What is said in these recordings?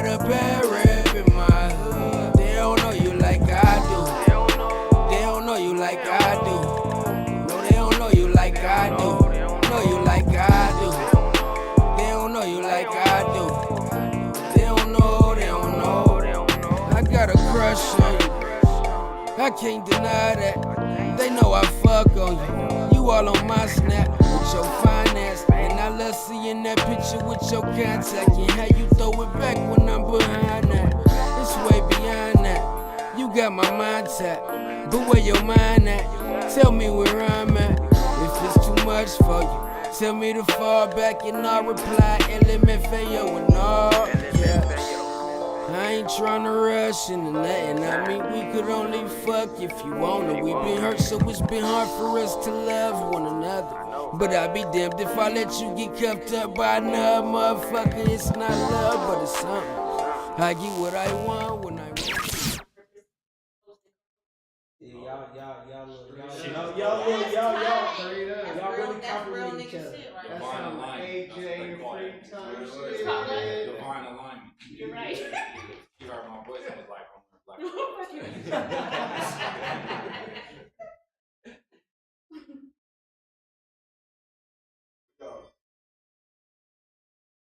got a bad rep in my hood. They don't know you like I do. They don't know you like I do. No, they don't know you like I do. Know you like I do. They don't know you like I do. They don't know, they don't know. I got a crush on you. I can't deny that. They know I fuck on you. You all on my snap with your finance. And I love seeing that picture with your contact. And how you throw it back when I'm behind that. It's way beyond that. You got my mind tapped. But where your mind at? Tell me where I'm at. If it's too much for you, tell me to fall back and I'll reply. LMFAO and all. Yeah. I ain't tryna rush into nothing. I mean, we could only fuck if you wanna. We been hurt, so it's been hard for us to love one another. But I'd be damned if I let you get cuffed up by another motherfucker. It's not love, but it's something. I get what I want when I want. Y'all really compliment each other. That sounds like AJ and free time shit. Divine alignment. You're right. You heard my voice, I was like,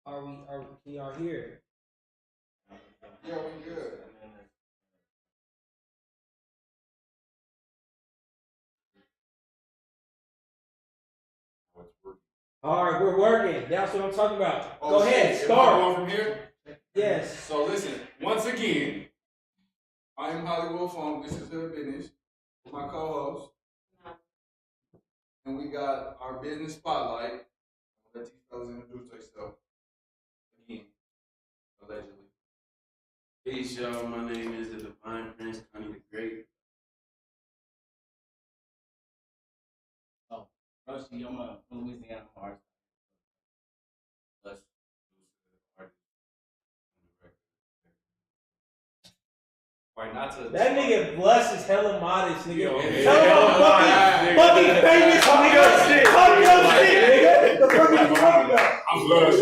I'm Can y'all hear? Yeah, we good. All right, we're working. That's what I'm talking about. Oh, Go ahead, shit. start. Am I going from here? Yes. So listen, once again, I am Hollywood Funk. This is Hoodbizness with my co-host. And we got our business spotlight. I'll let these fellas introduce themselves. Again, allegedly. Peace, y'all. My name is the Divine Prince, Connie the Great. Oh, Rusty, I'm a Louisiana artist. Let's Right, not to. That nigga Bless is hella modest, nigga. Yo, Tell him I'm fucking famous, nigga. Talk your shit, nigga. The fuck are you talking about? I'm Blessed.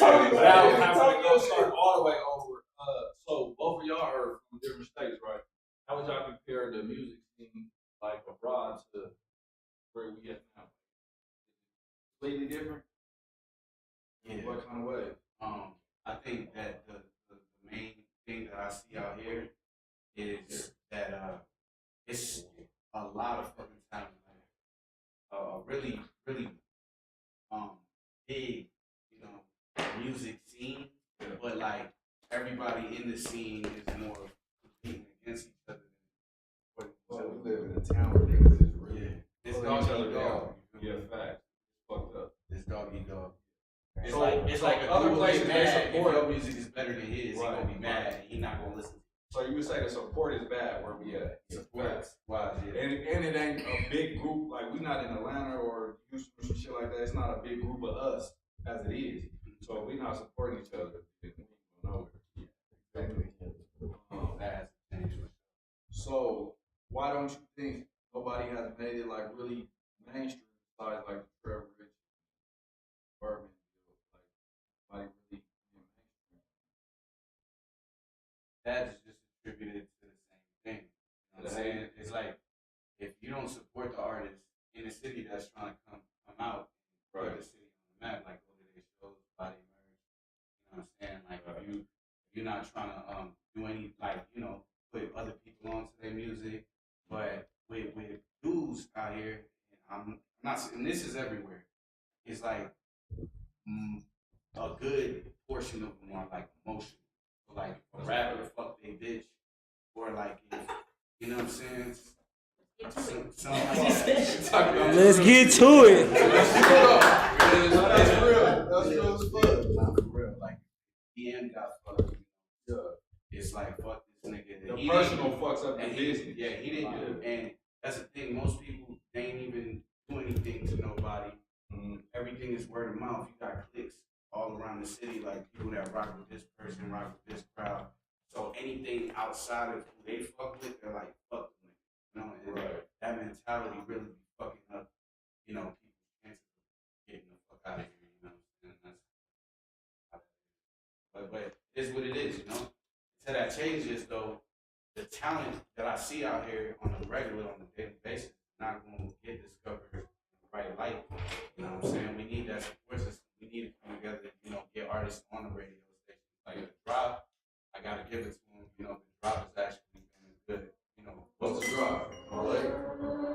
Talking about? Now, we'll start all the way over. So both of y'all are from different states, right? How would y'all compare the music scene like abroad to where we at now? Completely different? Yeah. What kind of way? I think that the main thing that I see out here is that it's a lot of fucking talent, really, really big, you know, music scene, but like everybody in the scene is more competing against each other. So we live in a town where niggas is really. Yeah, it's Pulling each dog other eat down. dog. Yeah, fact. Fucked up. It's dog eat dog. So- It's like a other dude places is they mad if support- your music is better than his. He gonna be Right, mad. right. And he not gonna listen. So you would say the support is bad where we at? Support wise, yeah. And it ain't a big group, like we not in Atlanta or Houston or some shit like that. It's not a big group of us as it is. So if we not supporting each other, then we ain't going nowhere. Exactly. That has changed. So why don't you think nobody has made it like really mainstream besides like Trevor Rich, Birdman, like really mainstream? That is just attributed to the same thing. You know what I'm saying? It's like if you don't support the artist in a city that's trying to come out, put the city on the map, like go to their shows, buy their merch. You know what I'm saying? Like if you're not trying to do any like, you know, put other people onto their music, but with dudes out here, and I'm not saying this is everywhere. It's like a good portion of them are like emotional. So like a rapper fuck they bitch, or like if, you know what I'm saying? Something like that. Let's get to it. That's real. That's real as fuck. Nah, for real. Like PM got fucked. Yeah. It's like fuck this nigga. The He personal didn't- fucks up the and he- business. Yeah, he didn't. And that's the thing. Most people they ain't even do anything to nobody. Everything is word of mouth. You got clicks all around the city, like people that rock with this person, rock with this crowd. So anything outside of who they fuck with, they're like fuck them. You know, and that mentality really be fucking up. You know, people's chances of getting the fuck out of here. You know, and that's but it's what it is, you know. Until that changes, though, the talent that I see out here on a regular, on a daily basis, is not going to get discovered in the right light. You know what I'm saying? We need that support system. We need to come together, you know, get artists on the radio station. Like the drop, I got to give it to them. You know, the drop is actually been good. You know, What's the drop?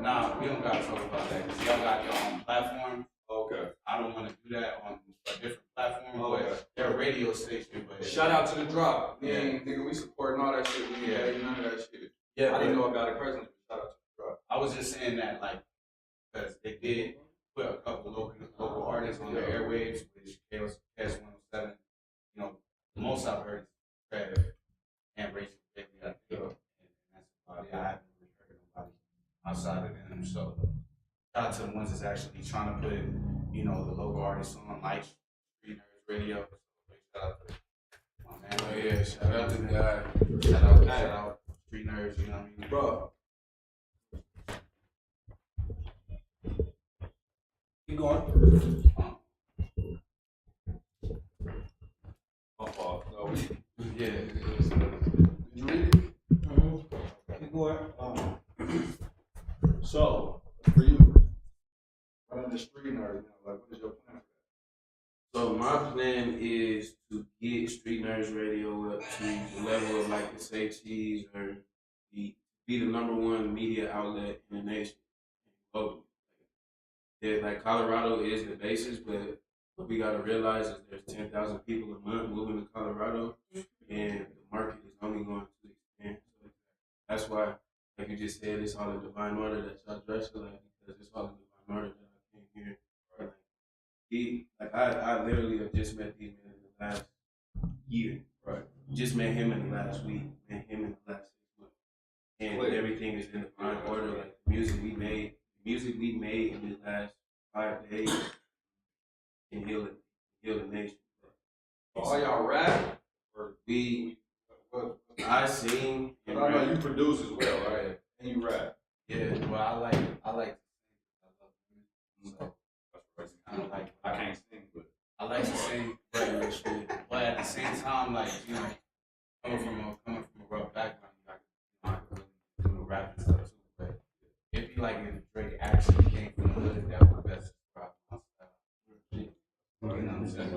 nah, we don't got to talk about that because y'all got your own platform. Okay. I don't want to do that on a different platform. Okay. But they're a radio station. But Shout out to the drop. Yeah. Nigga, we supporting all that shit. We ain't having none of that shit. yeah, I didn't know about it personally, but shout out to the drop. I was just saying that, like, because they did put a couple local artists on their airwaves, which KS 107. You know, the most I've heard is Trev and Rachel Bailey. I think, and that's about it. I haven't really heard nobody outside of them. So, shout out to the ones that's actually trying to put, you know, the local artists on, like Street Nerds Radio. Shout out to my man. Oh yeah, shout out to the guy. Shout out Street Nerds. You know what I mean, Bro. Keep going. My fault. No, Yeah. did you read it? Keep going. So, for you, running the street nerd, like, what is your plan for So my plan is to get Street Nerds Radio up to the level of like the Say Cheese or be the #1 media outlet in the nation globally. Yeah, like Colorado is the basis, but what we gotta realize is there's 10,000 people a month moving to Colorado, and the market is only going to expand. So that's why, like you just said, it's all in divine order that y'all dress like, because it's all in divine order that I came here. I literally have just met these men in the last year. Right. Just met him in the last week. Met him in the last 6 months. And Wait. everything is in divine order. Like the music we made in the last 5 days can heal the nation. So, all y'all rap? Or I sing I and know rap. you produce as well, right? And you rap. Yeah, well, I like to sing. I love music. So it's kind of like I can't sing, but I like to sing, but at the same time, like, you know, coming from a rough background, I can really do rap and stuff too. But it'd be like if Drake actually came from the hood, that would best describe my style. You know what I'm saying?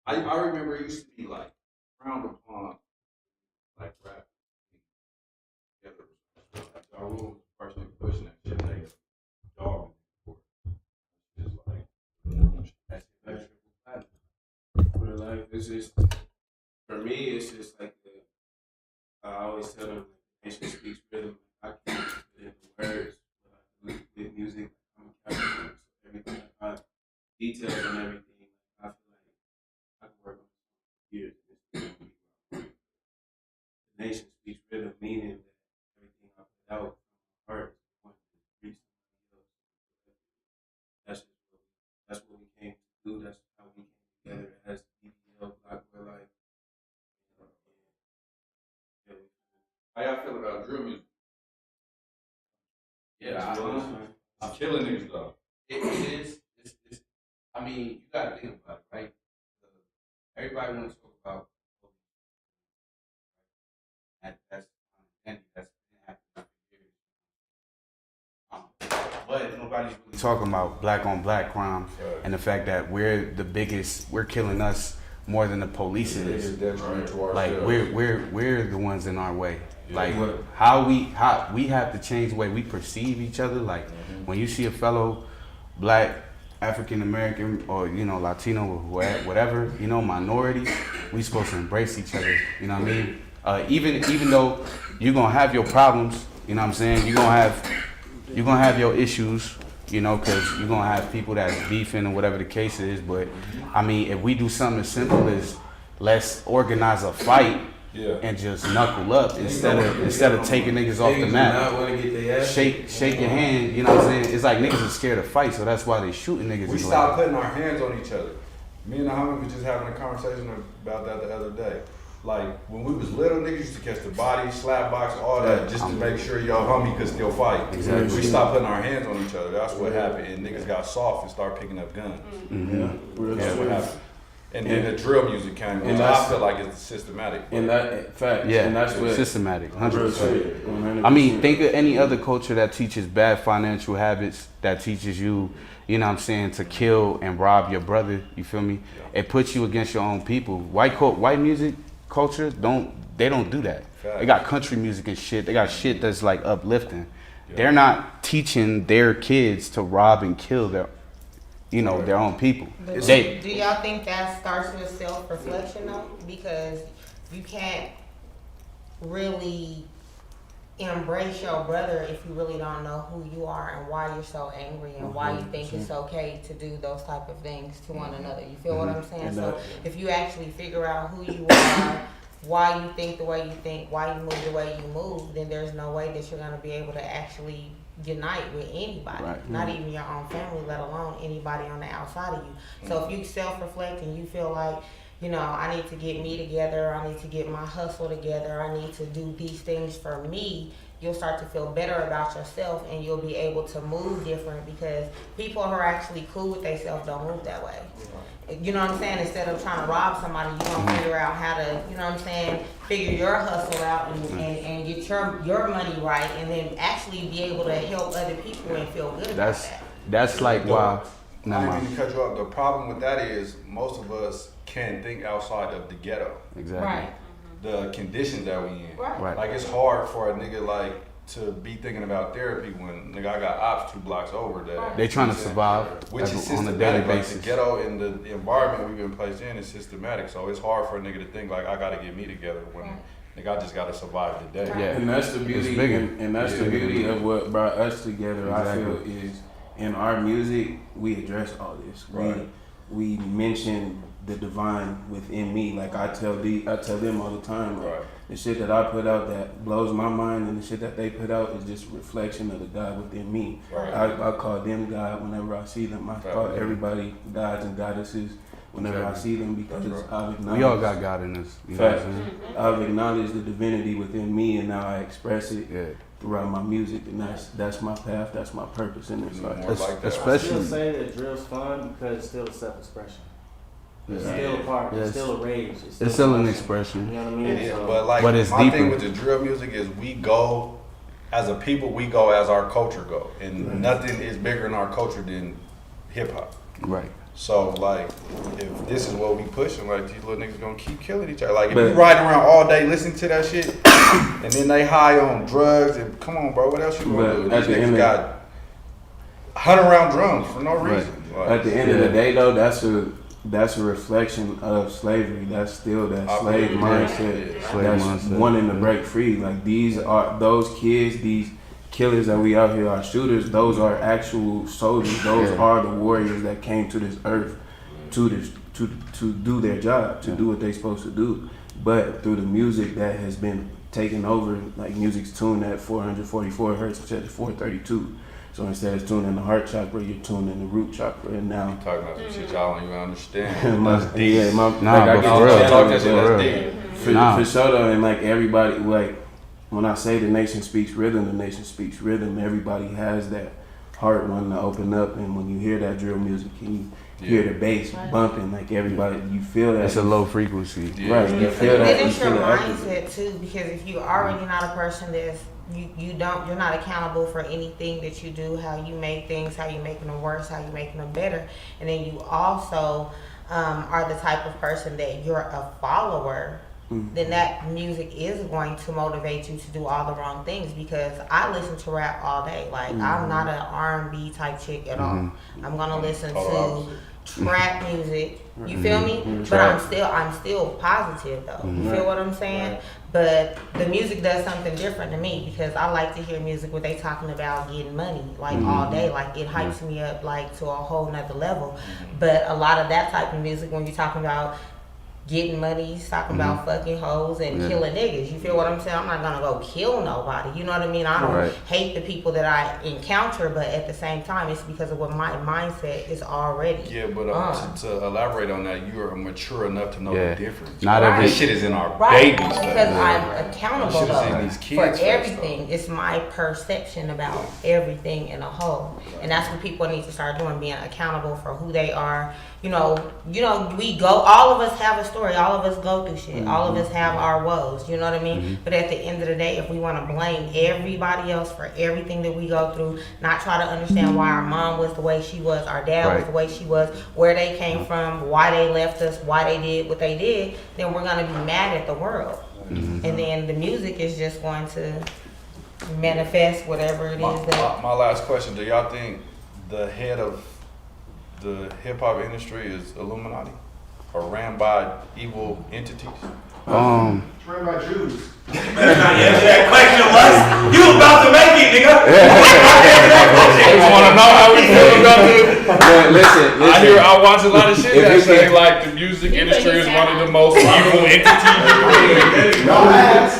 I remember it used to be like frowned upon, like rap. Yeah, like Ja Rule was the person pushing that shit, like dog. Just like That's real life. It's just, for me, it's just like I always tell them, nation speaks rhythm. I can't put in the words, but I do with music. I'm a Capricorn, so everything I got details and everything. I feel like I can work on it for years. The nation speaks rhythm, meaning that everything I put out from my heart is going to reach somebody else. That's what we came to do. That's how we came together as BBL Black Boy Life. how y'all feel about drill music? Yeah, I'm killing niggas though. it is. It's, I mean, you gotta think about it, right? Everybody wants to talk about that's been happening for years. But nobody's really talking about black on black crime and the fact that we're killing us more than the police is. Like we're the ones in our way. Like how we have to change the way we perceive each other. Like when you see a fellow black, African American, or you know Latino or whatever, you know, minority, we supposed to embrace each other. You know what I mean? Even though you're gonna have your problems, you know what I'm saying? You're gonna have your issues, you know, because you're gonna have people that's beefing or whatever the case is. But I mean, if we do something as simple as let's organize a fight and just knuckle up instead of taking niggas off the map. Shake your hand, you know what I'm saying? It's like niggas are scared to fight, so that's why they shooting niggas. We stopped putting our hands on each other. Me and the homie was just having a conversation about that the other day. Like when we was little, niggas used to catch the body, slap box, all that, just to make sure your homie could still fight. Exactly. We stopped putting our hands on each other. That's what happened, and niggas got soft and started picking up guns. Mm-hmm. That's what happened. And then the drill music came, and I feel like it's systematic. And that fact, Yeah, and that's what systematic, 100%. 100%. I mean, think of any other culture that teaches bad financial habits, that teaches you, you know what I'm saying, to kill and rob your brother, you feel me? It puts you against your own people. White music culture, they don't do that. They got country music and shit. They got shit that's like uplifting. They're not teaching their kids to rob and kill their own people. But do y'all think that starts with self-reflection though? Because you can't really embrace your brother if you really don't know who you are and why you're so angry and why you think it's okay to do those type of things to one another. You feel what I'm saying? So if you actually figure out who you are, why you think the way you think, why you move the way you move, then there's no way that you're going to be able to actually unite with anybody, not even your own family, let alone anybody on the outside of you. So if you self-reflect and you feel like, you know, I need to get me together, I need to get my hustle together, I need to do these things for me, you'll start to feel better about yourself and you'll be able to move different, because people who are actually cool with themselves don't move that way. You know what I'm saying? Instead of trying to rob somebody, you're going to figure out how to, you know what I'm saying, figure your hustle out and get your money right, and then actually be able to help other people and feel good about that. That's like why. I didn't mean to cut you off. The problem with that is most of us can't think outside of the ghetto. Exactly. Right. The conditions that we in. Right. Like it's hard for a nigga like to be thinking about therapy when nigga I got ops 2 blocks over that. They trying to survive which is on a systematic. daily Like basis. the ghetto and the environment we've been placed in is systematic. So it's hard for a nigga to think like I gotta get me together when nigga I just gotta survive the day. Yeah. And that's the beauty, and that's the beauty of what brought us together. Exactly. I feel is in our music we address all this. We mention the divine within me. Like I tell them all the time. Like, the shit that I put out that blows my mind, and the shit that they put out is just a reflection of the God within me. I call them God whenever I see them. I call everybody gods and goddesses whenever I see them, because I've acknowledged. We all got God in us. You know what I'm saying? I've acknowledged the divinity within me, and now I express it throughout my music, and that's my path, that's my purpose in this life. I still say that drill's fun because it's still a self-expression. It's still a part. It's still a rage. It's still an expression. You know what I mean? It is, but like But it's my deeper. thing with the drill music is we go as a people, we go as our culture go, and nothing is bigger in our culture than hip hop. Right. So like, if this is what we pushing, like these little niggas gonna keep killing each other. Like if you riding around all day listening to that shit, and then they high on drugs, and come on, bro, what else you gonna do? These niggas got 100-round drums for no reason. Like, at the end of the day, though, that's a reflection of slavery. That's still that slave mindset. That's wanting to break free. Like these are those kids, these killers that we out here are shooters. Those are actual soldiers. Those are the warriors that came to this earth to do their job, to do what they're supposed to do. But through the music that has been taken over, like music's tuned at 444 hertz instead of 432. So instead of tuning the heart chakra, you're tuning the root chakra. And now talking about some shit y'all don't even understand. For sure though, and like everybody, like when I say the nation speaks rhythm, the nation speaks rhythm. Everybody has that heart wanting to open up, and when you hear that drill music and you hear the bass bumping, like everybody, you feel that. It's a low frequency. Right, you feel that. And it's your mindset too, because if you're already not a person that's you're not accountable for anything that you do, how you make things, how you making them worse, how you making them better, and then you also are the type of person that you're a follower, then that music is going to motivate you to do all the wrong things. Because I listen to rap all day. Like I'm not an R&B type chick at all. I'm gonna listen to trap music. You feel me? But I'm still positive though. You feel what I'm saying? But the music does something different to me, because I like to hear music where they talking about getting money like all day. Like it hypes me up like to a whole nother level. But a lot of that type of music, when you're talking about getting money, talking about fucking hoes and killing niggas. You feel what I'm saying? I'm not gonna go kill nobody. You know what I mean? I don't hate the people that I encounter, but at the same time, it's because of what my mindset is already. Yeah, but to elaborate on that, you are mature enough to know the difference. Not every this shit is in our babies. Because I'm accountable though, these for kids everything. It's my perception about everything in a whole, and that's what people need to start doing: being accountable for who they are we go, all of us have a story, all of us go through shit, all of us have our woes, you know what I mean? But at the end of the day, if we want to blame everybody else for everything that we go through, not try to understand why our mom was the way she was, our dad was the way she was, where they came from, why they left us, why they did what they did, then we're going to be mad at the world. And then the music is just going to manifest whatever it is my last question, do y'all think the head of the hip-hop industry is Illuminati or ran by evil entities? Ran by Jews. You better not answer that question, Les. You about to make it, nigga. I just want to know how we feel about it. Listen. I watch a lot of shit that say like the music industry is one of the most evil entities.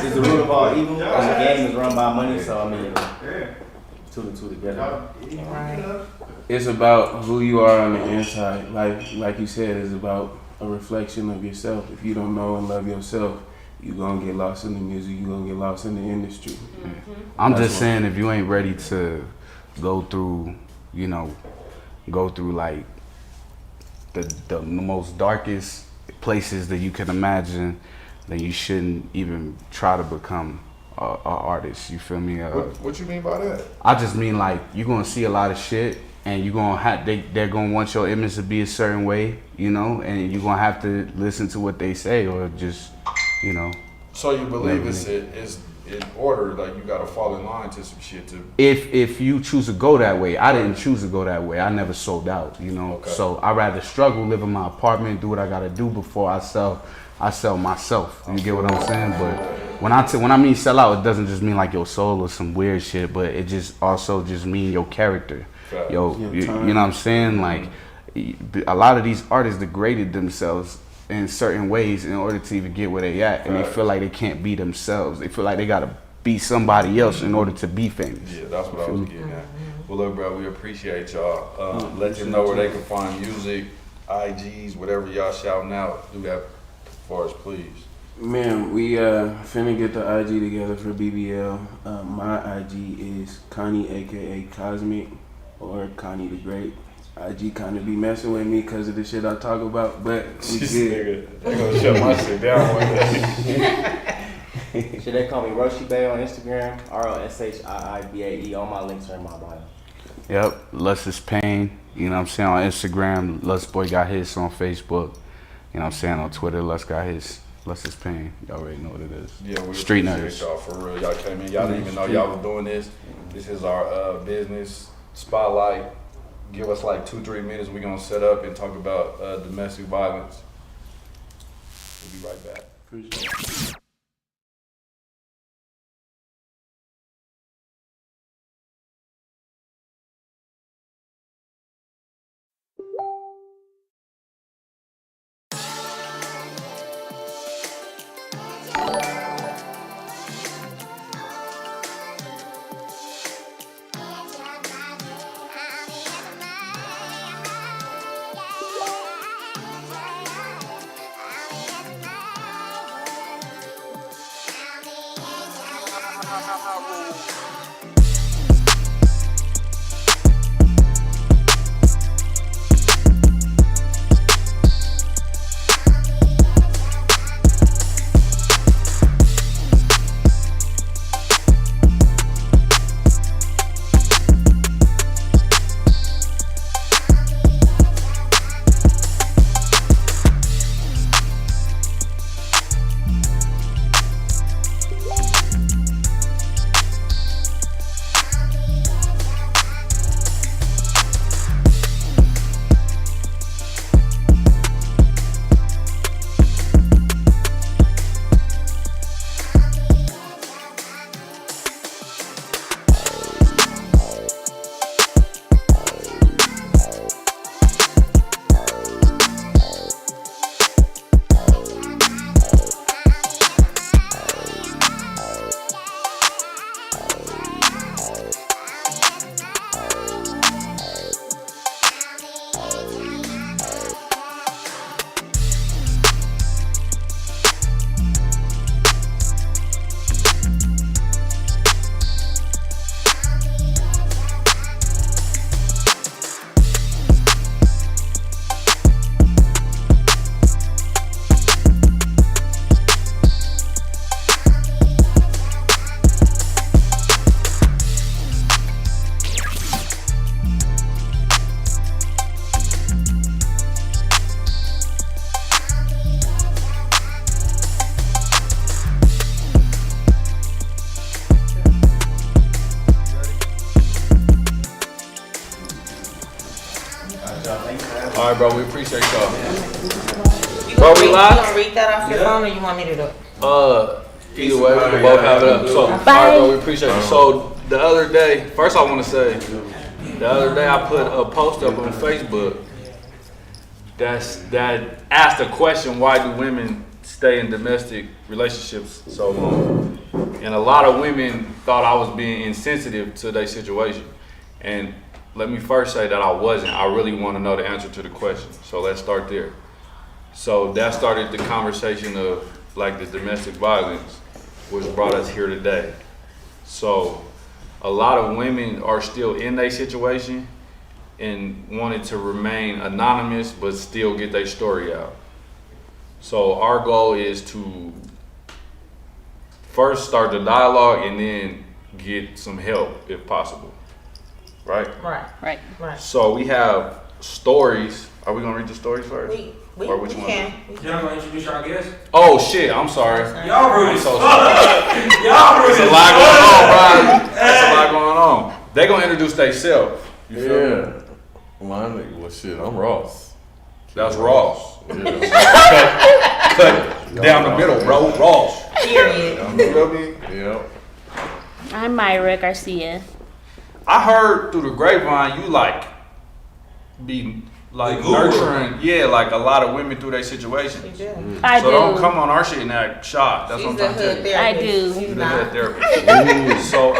It's the root of all evil, and the game is run by money. So I mean, two and two together. Right. It's about who you are on the inside. Like you said, it's about a reflection of yourself. If you don't know and love yourself, you're gonna get lost in the music, you're gonna get lost in the industry. I'm just saying, if you ain't ready to go through like the most darkest places that you can imagine, then you shouldn't even try to become a artist. You feel me? What you mean by that? I just mean like you're gonna see a lot of shit, and you're gonna have they're gonna want your image to be a certain way, and you're gonna have to listen to what they say or just, So you believe it's in order, like you gotta fall in line to some shit to. If you choose to go that way, I didn't choose to go that way. I never sold out, Okay. So I rather struggle, live in my apartment, do what I gotta do before I sell myself. You get what I'm saying? But when I mean sell out, it doesn't just mean like your soul or some weird shit, but it just also just mean your character. Right. You know what I'm saying? Like a lot of these artists degraded themselves in certain ways in order to even get where they at, and they feel like they can't be themselves. They feel like they gotta be somebody else in order to be famous. Yeah, that's what I was getting at. Well, look, bro, we appreciate y'all. Let them know where they can find music, IGs, whatever y'all shouting out. Do that for us, please. Man, we finna get the IG together for BBL. My IG is Connie, aka Cosmic, or Connie the Great. IG kind of be messing with me because of the shit I talk about, but we good. They gonna shut my shit down one day. Should they call me Roshi Bay on Instagram? ROSHIIBAE. All my links are in my bio. Yep, Lust is Pain. You know what I'm saying? On Instagram, Lust Boy got his on Facebook. You know what I'm saying? On Twitter, Lust got his. Lust is Pain. Y'all already know what it is. Yeah, we Street appreciate nerds. y'all for real. Y'all came in. Y'all didn't even know y'all was doing this. This is our business spotlight. Give us like 2-3 minutes. We're gonna set up and talk about domestic violence. We'll be right back. Appreciate it. Bro, we live? You gonna read that off your phone, or you want me to do it? Either way, we can both have it up. So, alright, bro, we appreciate it. So, the other day, first I want to say, the other day I put a post up on Facebook that asked a question: why do women stay in domestic relationships so long? And a lot of women thought I was being insensitive to their situation. And let me first say that I wasn't. I really want to know the answer to the question. So let's start there. So that started the conversation of like the domestic violence, which brought us here today. So a lot of women are still in their situation and wanted to remain anonymous but still get their story out. So our goal is to first start the dialogue and then get some help if possible. Right? Right. So we have stories. Are we gonna read the stories first? We or which one? can. Y'all gonna introduce our guest? Oh shit, I'm sorry. Y'all rude I'm as so fuck. sorry. Y'all rude There's a as lot going on, fuck. bro. There's a lot going on. They gonna introduce themselves. You feel me? My nigga, well shit, I'm Ross. That's Ross. Yeah. Cut down the middle, bro. Ross. Period. You feel me? Yeah. I'm Myra Garcia. I heard through the grapevine you like be like The guru. nurturing, like a lot of women through their situations. You do. I So do. don't come on our shit and act shocked. That's She's what I'm a trying to hood tell you. I therapist. do. She's The not. head therapist. So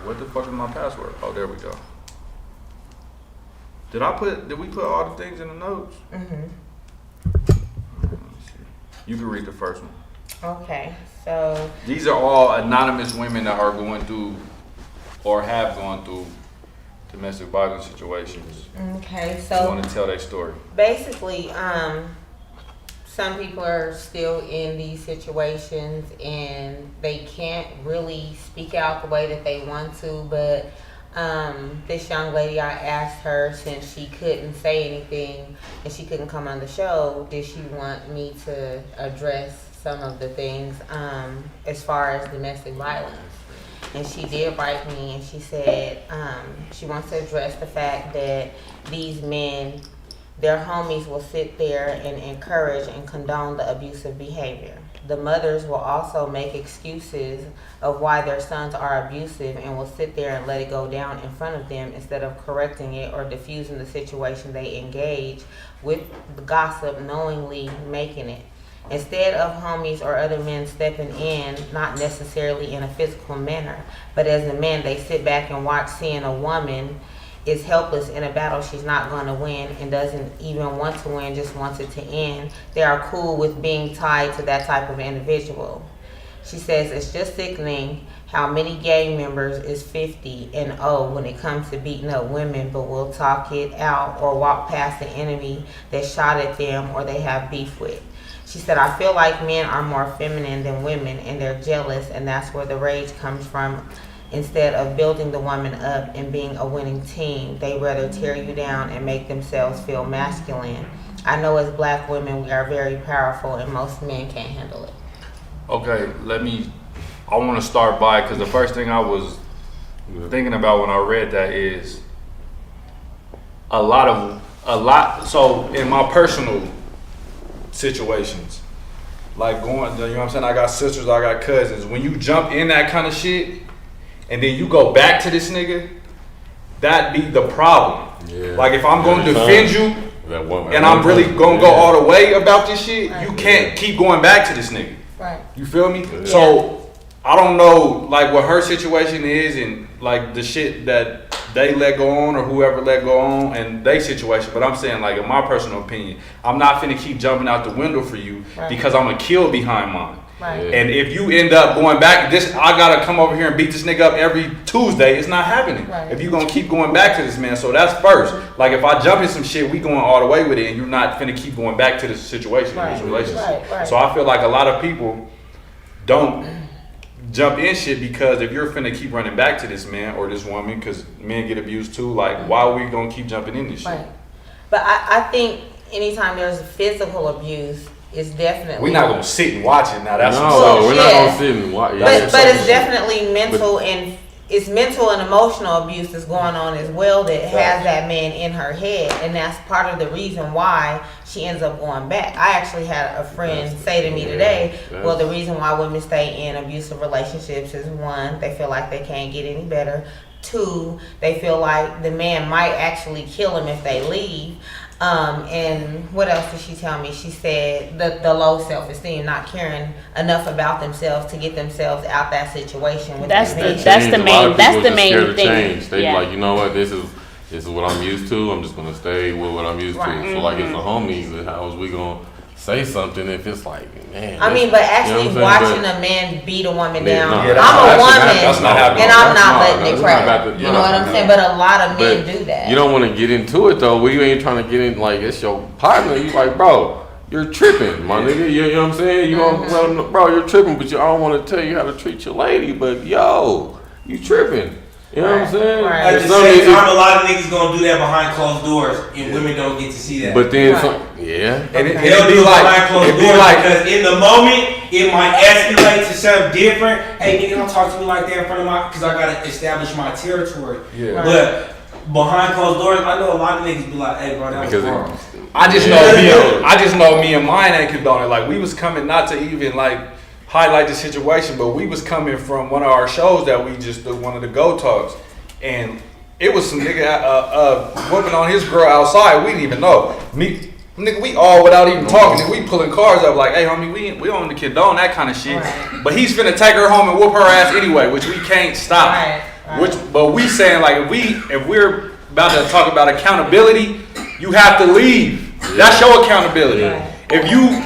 what the fuck is my password? Oh, there we go. Did we put all the things in the notes? Mhm. You can read the first one. Okay, so These are all anonymous women that are going through or have gone through domestic violence situations. okay, They so want to tell their story. basically, some people are still in these situations and they can't really speak out the way that they want to, but this young lady, I asked her, since she couldn't say anything and she couldn't come on the show, did she want me to address some of the things as far as domestic violence? And she did write me and she said she wants to address the fact that these men, their homies will sit there and encourage and condone the abusive behavior. The mothers will also make excuses of why their sons are abusive and will sit there and let it go down in front of them instead of correcting it or diffusing the situation. They engage with the gossip, knowingly making it. Instead of homies or other men stepping in, not necessarily in a physical manner, but as a man, they sit back and watch, seeing a woman is helpless in a battle she's not going to win and doesn't even want to win, just wants it to end. They are cool with being tied to that type of individual. She says it's just sickening how many gang members is 50 and 0 when it comes to beating up women, but will talk it out or walk past the enemy that shot at them or they have beef with. She said, I feel like men are more feminine than women and they're jealous, and that's where the rage comes from. Instead of building the woman up and being a winning team, they rather tear you down and make themselves feel masculine. I know as black women, we are very powerful and most men can't handle it. Okay, I want to start by, because the first thing I was thinking about when I read that is so in my personal situations, like going, you know what I'm saying, I got sisters, I got cousins, when you jump in that kind of shit and then you go back to this nigga, that be the problem. Yeah. Like if I'm going to defend you That woman, and I'm really gonna go all the way about this shit, you can't keep going back to this nigga. Right. You feel me? So I don't know like what her situation is and like the shit that they let go on or whoever let go on and their situation, but I'm saying like in my personal opinion, I'm not finna keep jumping out the window for you because I'm gonna kill behind mine. Right. And if you end up going back, I gotta come over here and beat this nigga up every Tuesday. It's not happening. Right. If you gonna keep going back to this man, so that's first. Like if I jump in some shit, we going all the way with it, and you're not finna keep going back to this situation, this relationship. Right. So I feel like a lot of people don't jump in shit because if you're finna keep running back to this man or this woman, because men get abused too. Like why are we gonna keep jumping in this shit? Right. But I think anytime there's physical abuse, it's definitely. We're not gonna sit and watch it now. That's no, we're not yeah. gonna sit and watch. But it's definitely mental and it's mental and emotional abuse that's going on as well that has that man in her head, and that's part of the reason why she ends up going back. I actually had a friend say to me today, well, the reason why women stay in abusive relationships is, one, they feel like they can't get any better. Two, they feel like the man might actually kill them if they leave. And what else did she tell me? She said the low self-esteem, not caring enough about themselves to get themselves out that situation. With That's the main thing. They like, you know what, this is what I'm used to. I'm just gonna stay with what I'm used to. So like, it's the homies. How is we gonna say something if it's like, man? I mean, but actually watching a man beat a woman down. No, I'm a woman, that's not happening. and I'm not letting it crack. crack. You know what I'm saying? But a lot of men do that. You don't want to get into it though. We ain't trying to get in like it's your partner. You like, bro, you're tripping, my nigga. You know what I'm saying? You know, bro, you're tripping, but I don't want to tell you how to treat your lady. But yo, you tripping. You know what I'm saying? At the same time, a lot of niggas gonna do that behind closed doors, and women don't get to see that. But then, they'll do it behind closed doors because in the moment it might escalate to something different. Hey, nigga, don't talk to me like that in front of my, because I gotta establish my territory. Yeah. But behind closed doors, I know a lot of niggas be like, "Hey, bro, that was wrong." I just know me and mine ain't condoning. Like, we was coming, not to even like highlight the situation, but we was coming from one of our shows that we just did, one of the Go Talks, and it was some nigga whooping on his girl outside. We didn't even know. Nigga, we all without even talking, nigga, we pulling cars up like, hey homie, we don't condone that kind of shit. Right. But he's finna take her home and whoop her ass anyway, which we can't stop. Right. But we saying like, if we're about to talk about accountability, you have to leave. That's your accountability. Right. If you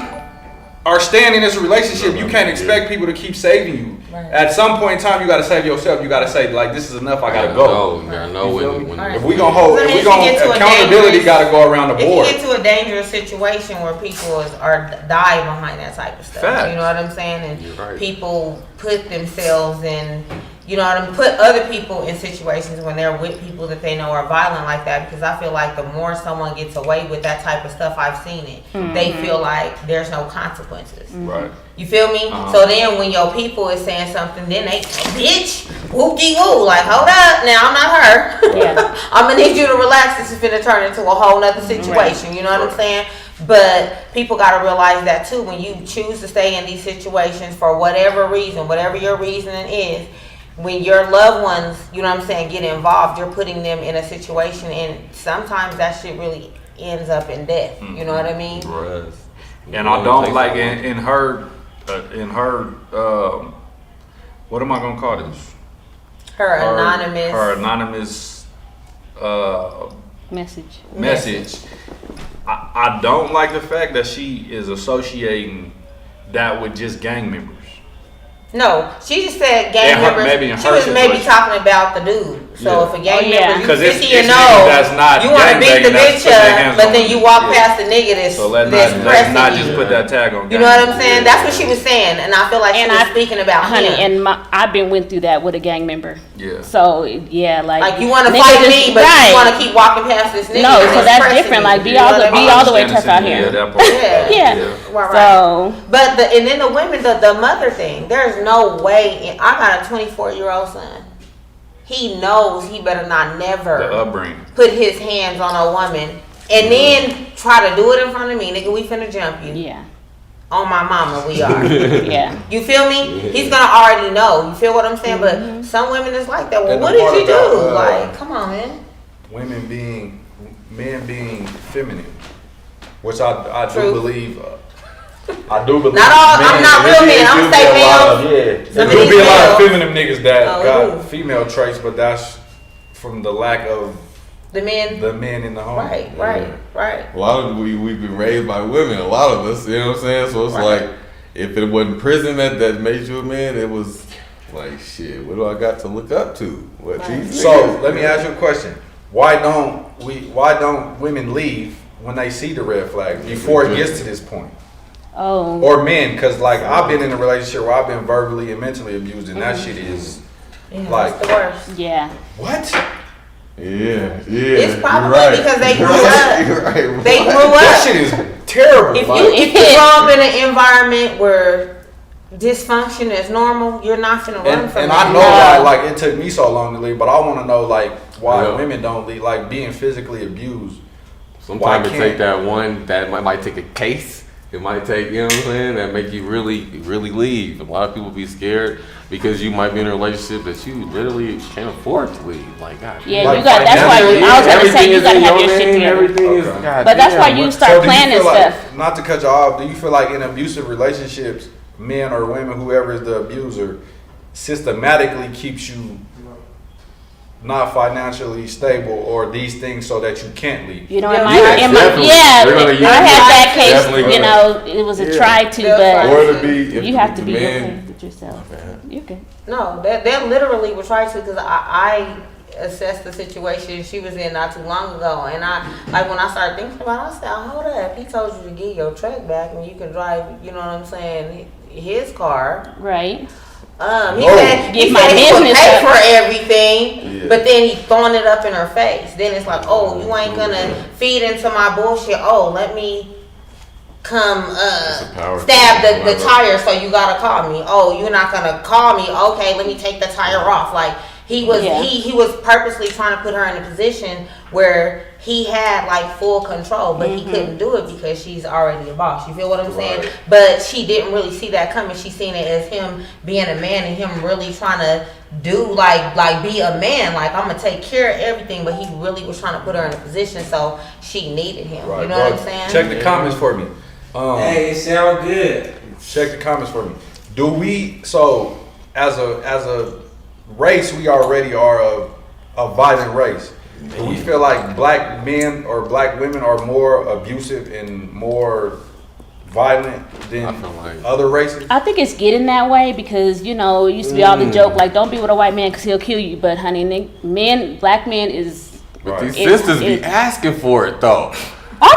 are staying in this relationship, you can't expect people to keep saving you. Right. At some point in time, you gotta save yourself. You gotta say, like, this is enough. I gotta go. You gotta know when if we gonna accountability gotta go around the board. If you get to a dangerous situation where people are die behind that type of stuff, you know what I'm saying, and people put themselves in. You know what I mean? Put other people in situations when they're with people that they know are violent like that, because I feel like the more someone gets away with that type of stuff, I've seen it, they feel like there's no consequences. Right. You feel me? So then when your people is saying something, then they, bitch, whoop-de-woo, like, hold up, now I'm not her. Yeah. I'm going to need you to relax. This is going to turn into a whole nother situation. You know what I'm saying? But people got to realize that too. When you choose to stay in these situations for whatever reason, whatever your reasoning is, when your loved ones, you know what I'm saying, get involved, you're putting them in a situation, and sometimes that shit really ends up in death. You know what I mean? Right. And I don't like in her, what am I gonna call this? Her anonymous message. I don't like the fact that she is associating that with just gang members. No, she just said gang members. She was maybe talking about the dude. So if a gang member, you 50 and old, you want to beat the bitch up, but then you walk past the nigga that's let's not just put that tag on. You know what I'm saying? That's what she was saying, and I feel like she was speaking about him. And I've went through that with a gang member. Yeah. So yeah, like you want to fight me, but you want to keep walking past this nigga. No, so that's different. Like be all the way tough out here. Yeah. So, but and then the women, the mother thing. There's no way. I got a 24-year-old son. He knows he better not never put his hands on a woman and then try to do it in front of me. Nigga, we finna jump you. Yeah. On my mama, we are. Yeah. You feel me? He's gonna already know. You feel what I'm saying? But some women is like that. Well, what did you do? Like, come on, man. Men being feminine, which I do believe. I do believe. Not all. I'm not real men. I'm gonna say males. There could be a lot of feminine niggas that got female traits, but that's from the lack of the men in the home. Right. A lot of we've been raised by women. A lot of us, you know what I'm saying. So it's like, if it wasn't prison that made you a man, it was like, shit. What do I got to look up to? So let me ask you a question. Why don't women leave when they see the red flag before it gets to this point? Oh. Or men, because like I've been in a relationship where I've been verbally and mentally abused, and that shit is like the worst. Yeah. What? Yeah. It's probably because they grew up. They grew up. That shit is terrible. If you grow up in an environment where dysfunction is normal, you're not gonna run from it. And I know why, like, it took me so long to leave, but I want to know, like, why women don't leave, like, being physically abused. Sometimes it take that one that might take a case. It might take, you know what I'm saying, that make you really, really leave. A lot of people be scared because you might be in a relationship that you literally can't afford to leave. Like, God. Yeah, like, you got. That's why I was gonna say you gotta have your shit together. Everything is, God, but that's why you start planning stuff. Not to cut you off, do you feel like in abusive relationships, men or women, whoever is the abuser, systematically keeps you not financially stable or these things so that you can't leave? You know, I had that case. You know, it was a try to, but you have to be okay with yourself. You can. No, that literally was trying to, because I assessed the situation she was in not too long ago, and when I started thinking about it, I said, hold up, he told you to get your truck back and you can drive, you know what I'm saying, his car. Right. He said he would pay for everything, but then he throwing it up in her face. Then it's like, oh, you ain't gonna feed into my bullshit. Oh, let me come stab the tire, so you gotta call me. Oh, you're not gonna call me. Okay, let me take the tire off. Like, he was purposely trying to put her in a position where he had like full control, but he couldn't do it because she's already a boss. You feel what I'm saying? But she didn't really see that coming. She seen it as him being a man and him really trying to do like be a man. Like, I'm gonna take care of everything, but he really was trying to put her in a position, so she needed him. You know what I'm saying? Check the comments for me. Hey, it sound good. Check the comments for me. Do we, so as a race, we already are a violent race. Do we feel like black men or black women are more abusive and more violent than other races? I think it's getting that way because, you know, it used to be all the joke, like, don't be with a white man because he'll kill you. But, honey, black men is... But these sisters be asking for it, though. You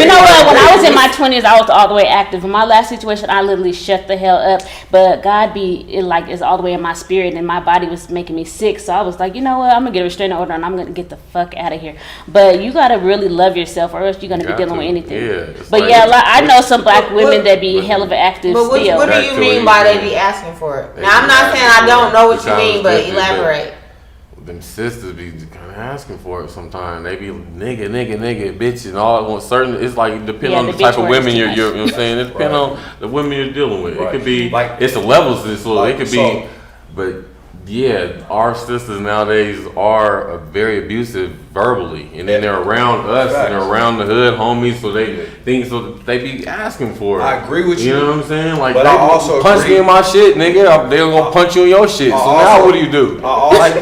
know what? When I was in my 20s, I was all the way active. In my last situation, I literally shut the hell up. But God is all the way in my spirit, and my body was making me sick. So I was like, you know what? I'm gonna get a restraining order, and I'm gonna get the fuck out of here. But you gotta really love yourself, or else you're gonna be dealing with anything. Yeah, but I know some black women that be hell of an active. But what do you mean by they be asking for it? Now, I'm not saying I don't know what you mean, but elaborate. Them sisters be kind of asking for it sometimes. They be nigga, bitch, and all. Certain, it's like depending on the type of women you know what I'm saying. It depends on the women you're dealing with. It could be it's the levels. It could be, but yeah, our sisters nowadays are very abusive verbally, and then they're around us and they're around the hood homies, so they be asking for it. I agree with you. You know what I'm saying? Like, but they I also punch me in my shit, nigga. They're gonna punch you in your shit. So now what do you do? That's a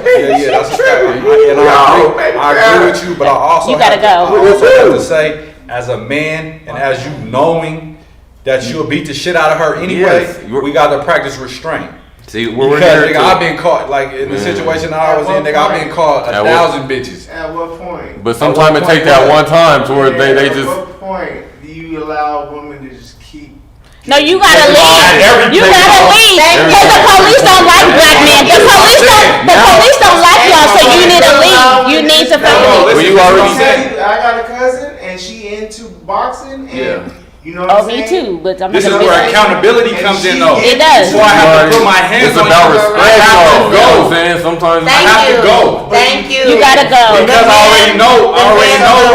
fact. I agree with you, but I also have to say, as a man and as you knowing that you'll beat the shit out of her anyway, we got to practice restraint. See, because I've been caught, like in the situation I was in, I've been caught 1,000 bitches. At what point? But sometimes it take that one time to where they just. At what point do you allow women to just keep? No, you gotta leave. You gotta leave because the police don't like black men. The police don't like y'all, so you need to leave. You need to fucking leave. Well, you already said. I got a cousin and she into boxing and. You know what me too, but I'm this is where accountability comes in, though. It does. So I have to put my hands on you. It's about respect. I have to go. Sometimes I have to go. Thank you. You gotta go because I already know.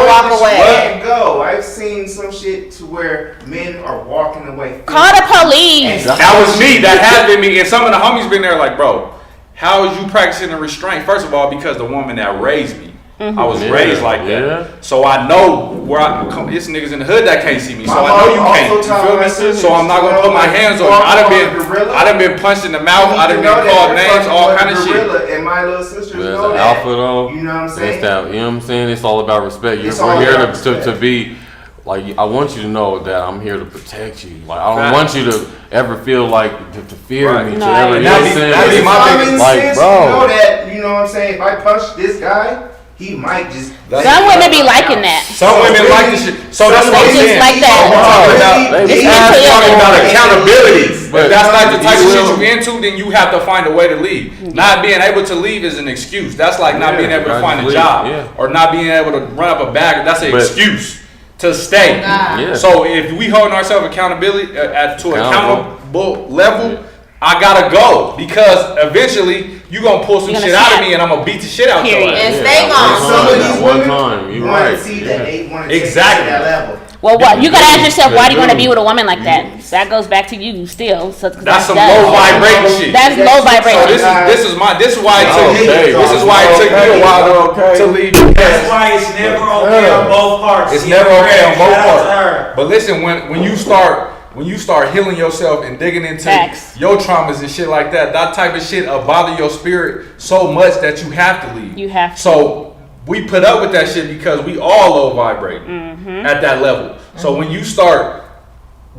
Walk away. Can't go. I've seen some shit to where men are walking away. Call the police. That was me. That has been me. And some of the homies been there like, bro, how is you practicing the restraint? First of all, because the woman that raised me. I was raised like that, so I know where I come. It's niggas in the hood that can't see me, so I know you can't. You feel me? So I'm not gonna put my hands on you. I done been punched in the mouth. I done been called names, all kind of shit. And my little sisters know that. Alpha though, you know what I'm saying? You know what I'm saying? It's all about respect. We're here to be. Like, I want you to know that I'm here to protect you. Like, I don't want you to ever feel like to fear me. To ever, you know what I'm saying? That'd be my biggest sense. Bro, you know that. You know what I'm saying? If I punch this guy. He might just. Some women be liking that. Some women like this shit. So that's what I'm saying. Like that. We're talking about accountability. If that's not the type of shit you into, then you have to find a way to leave. Not being able to leave is an excuse. That's like not being able to find a job or not being able to run up a bag. That's an excuse. to stay. Yeah. So if we holding ourselves accountability to an accountable level, I gotta go because eventually you gonna pull some shit out of me and I'm gonna beat the shit out of you. And stay gone. Some of these One women time, you want right. to see that they want to Exactly. take it to that level. Well, what you gotta ask yourself, why do you want to be with a woman like that? So that goes back to you still. So That's some low vibrating shit. That's low vibrating. So this is why it took me. This is why it took me a while to leave. That's why it's never okay on both parts. It's never okay on both Shout out to parts. her. But listen, when you start healing yourself and digging into your traumas and shit like that, that type of shit will bother your spirit so much that you have to leave. You have to. So we put up with that shit because we all low vibrating at that level. So when you start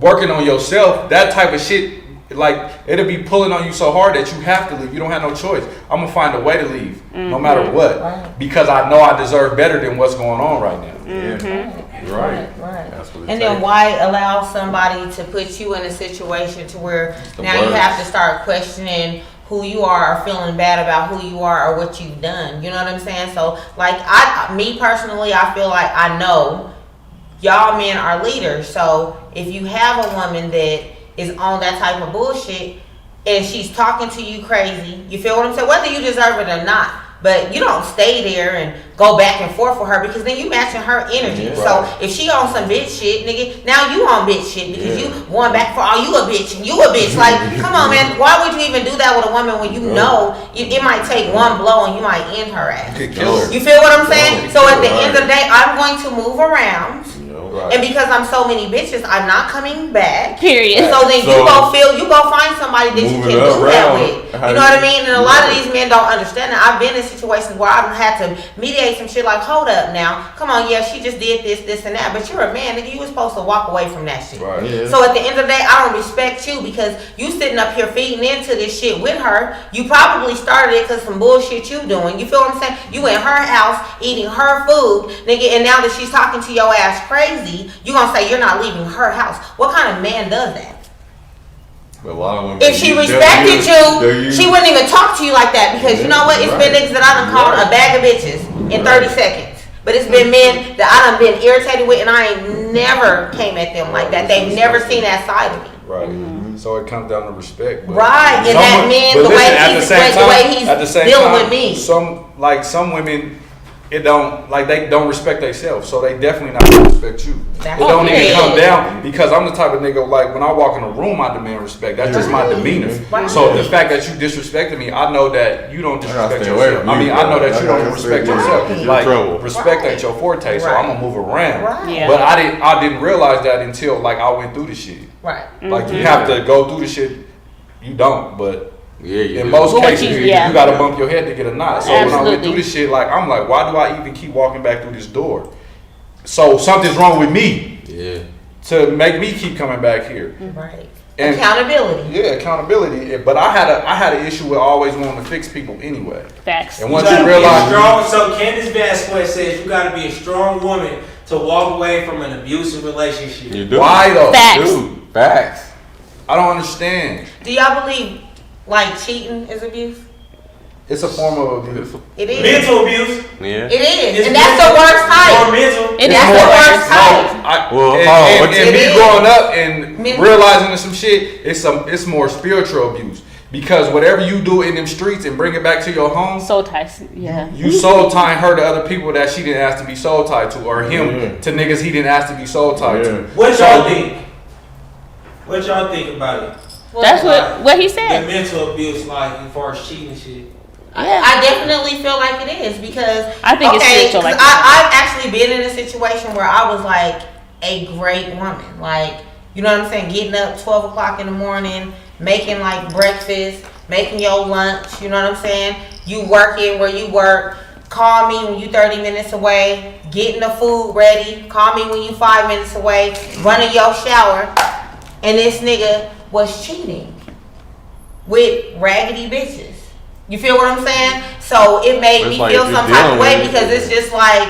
working on yourself, that type of shit, like, it'll be pulling on you so hard that you have to leave. You don't have no choice. I'm gonna find a way to leave, no matter what, because I know I deserve better than what's going on right now. Right. And then why allow somebody to put you in a situation to where now you have to start questioning who you are or feeling bad about who you are or what you've done. You know what I'm saying? So, like, me personally, I feel like I know y'all men are leaders. So if you have a woman that is on that type of bullshit and she's talking to you crazy, you feel what I'm saying? Whether you deserve it or not. But you don't stay there and go back and forth with her because then you matching her energy. Yeah, so right. if she on some bitch shit, nigga, now you on bitch shit because you going back for you a bitch and you a bitch. Like, come on, man. Why would you even do that with a woman when you know it might take one blow and you might end her ass? You could kill her. You feel what I'm saying? So at the end of the day, I'm going to move around. And because I'm so many bitches, I'm not coming back. Period. So then you go find somebody that you can do that with. You know what I mean? And a lot of these men don't understand that. I've been in situations where I've had to mediate some shit like, hold up now. Come on, yeah, she just did this, and that. But you're a man, nigga. You was supposed to walk away from that shit. Right. Yeah. So at the end of the day, I don't respect you because you sitting up here feeding into this shit with her. You probably started it because some bullshit you doing. You feel what I'm saying? You in her house eating her food, nigga, and now that she's talking to your ass crazy, you gonna say you're not leaving her house. What kind of man does that? If she respected you, she wouldn't even talk to you like that because you know what? It's been niggas that I done called a bag of bitches in 30 seconds. But it's been men that I done been irritated with and I ain't never came at them like that. They've never seen that side of me. Right. So it comes down to respect. Right. And that man, the way he's dealing with me. Some women, they don't respect themselves, so they definitely not gonna respect you. It don't even come down because I'm the type of nigga, like, when I walk in a room, I demand respect. That's just my demeanor. Right. So the fact that you disrespected me, I know that you don't disrespect yourself. I know that you don't respect yourself. Like, respect ain't your forte, so I'm gonna move around. Right. Yeah. But I didn't realize that until, like, I went through the shit. Right. Like, you have to go through the shit. You don't, but in most Well, cases, you gotta bump your head to get a knot. So when I went through Absolutely. this shit, like, I'm like, why do I even keep walking back through this door? So something's wrong with me. Yeah. To make me keep coming back here. Right. And accountability. Yeah, accountability. But I had an issue with always wanting to fix people anyway. Facts. And once you realize, So Candace Vasquez says you got to be a strong woman to walk away from an abusive relationship. You do. Why though? Facts. Dude, facts. I don't understand. Do y'all believe like cheating is abuse? It's a form of abuse. It is. Mental abuse. Yeah. It is. It's and that's the worst Or type. mental. That's the worst type. And me is. growing up and Mental. realizing that some shit, it's more spiritual abuse. Because whatever you do in them streets and bring it back to your home, Soul ties. Yeah. you soul tying her to other people that she didn't ask to be soul tied to, or him to niggas he didn't ask to be soul tied to. What y'all think? What y'all think about it? That's what he said. The mental abuse, like, as far as cheating and shit. I definitely feel like it is because I think it's spiritual like I've actually been in a situation where I was like a great woman, like, you know what I'm saying, getting up 12 o'clock in the morning, making like breakfast, making your lunch, you know what I'm saying, you working where you work, call me when you 30 minutes away, getting the food ready, call me when you 5 minutes away, running your shower, and this nigga was cheating with raggedy bitches. You feel what I'm saying? So it made me feel some type of way because it's just like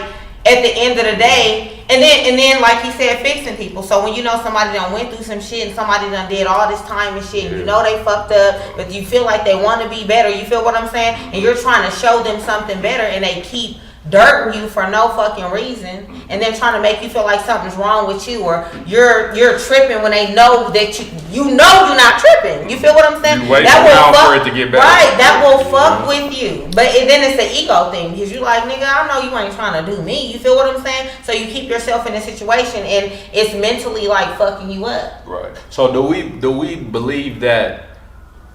at the end of the day, and then like he said, fixing people. So when you know somebody done went through some shit and somebody done did all this time and shit, and you know they fucked up, but you feel like they want to be better. You feel what I'm saying? And you're trying to show them something better, and they keep dirting you for no fucking reason, and then trying to make you feel like something's wrong with you, or you're tripping when they know that you know you're not tripping. You feel what I'm saying? You wait that will around fuck, for it to get better. Right, that will fuck with you. But then it's the ego thing, because you like, nigga, I know you ain't trying to do me. You feel what I'm saying? So you keep yourself in a situation, and it's mentally like fucking you up. Right. So do we believe that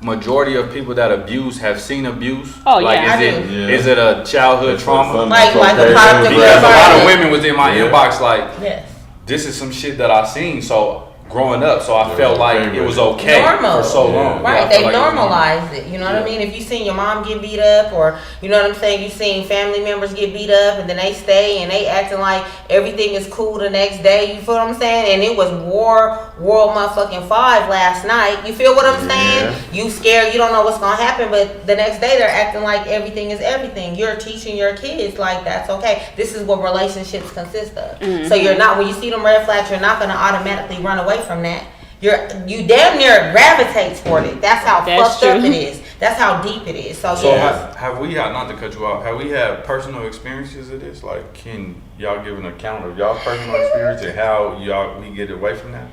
majority of people that abuse have seen abuse? Oh, like, yeah, is it a childhood trauma? Like a product of because a lot of environment. women was in my inbox like, Yes. this is some shit that I seen. So growing up, so I felt like it was okay Normal. for so long. Right, Yeah, I they feel like it was normal. normalized it. You know what I mean? If you seen your mom get beat up, or you know what I'm saying, you seen family members get beat up, and then they stay and they acting like everything is cool the next day. You feel what I'm saying? And it was World motherfucking 5 last night. You feel what I'm saying? You scared, you don't know what's gonna happen, but the next day they're acting like everything is everything. You're teaching your kids like that's okay. This is what relationships consist of. So you're not, when you see them red flags, you're not gonna automatically run away from that. You damn near gravitates toward it. That's how fucked up it is. That's how deep it is. So yeah. Have we had, not to cut you off, have we had personal experiences of this? Like, can y'all give an account of y'all personal experience and how we get away from that?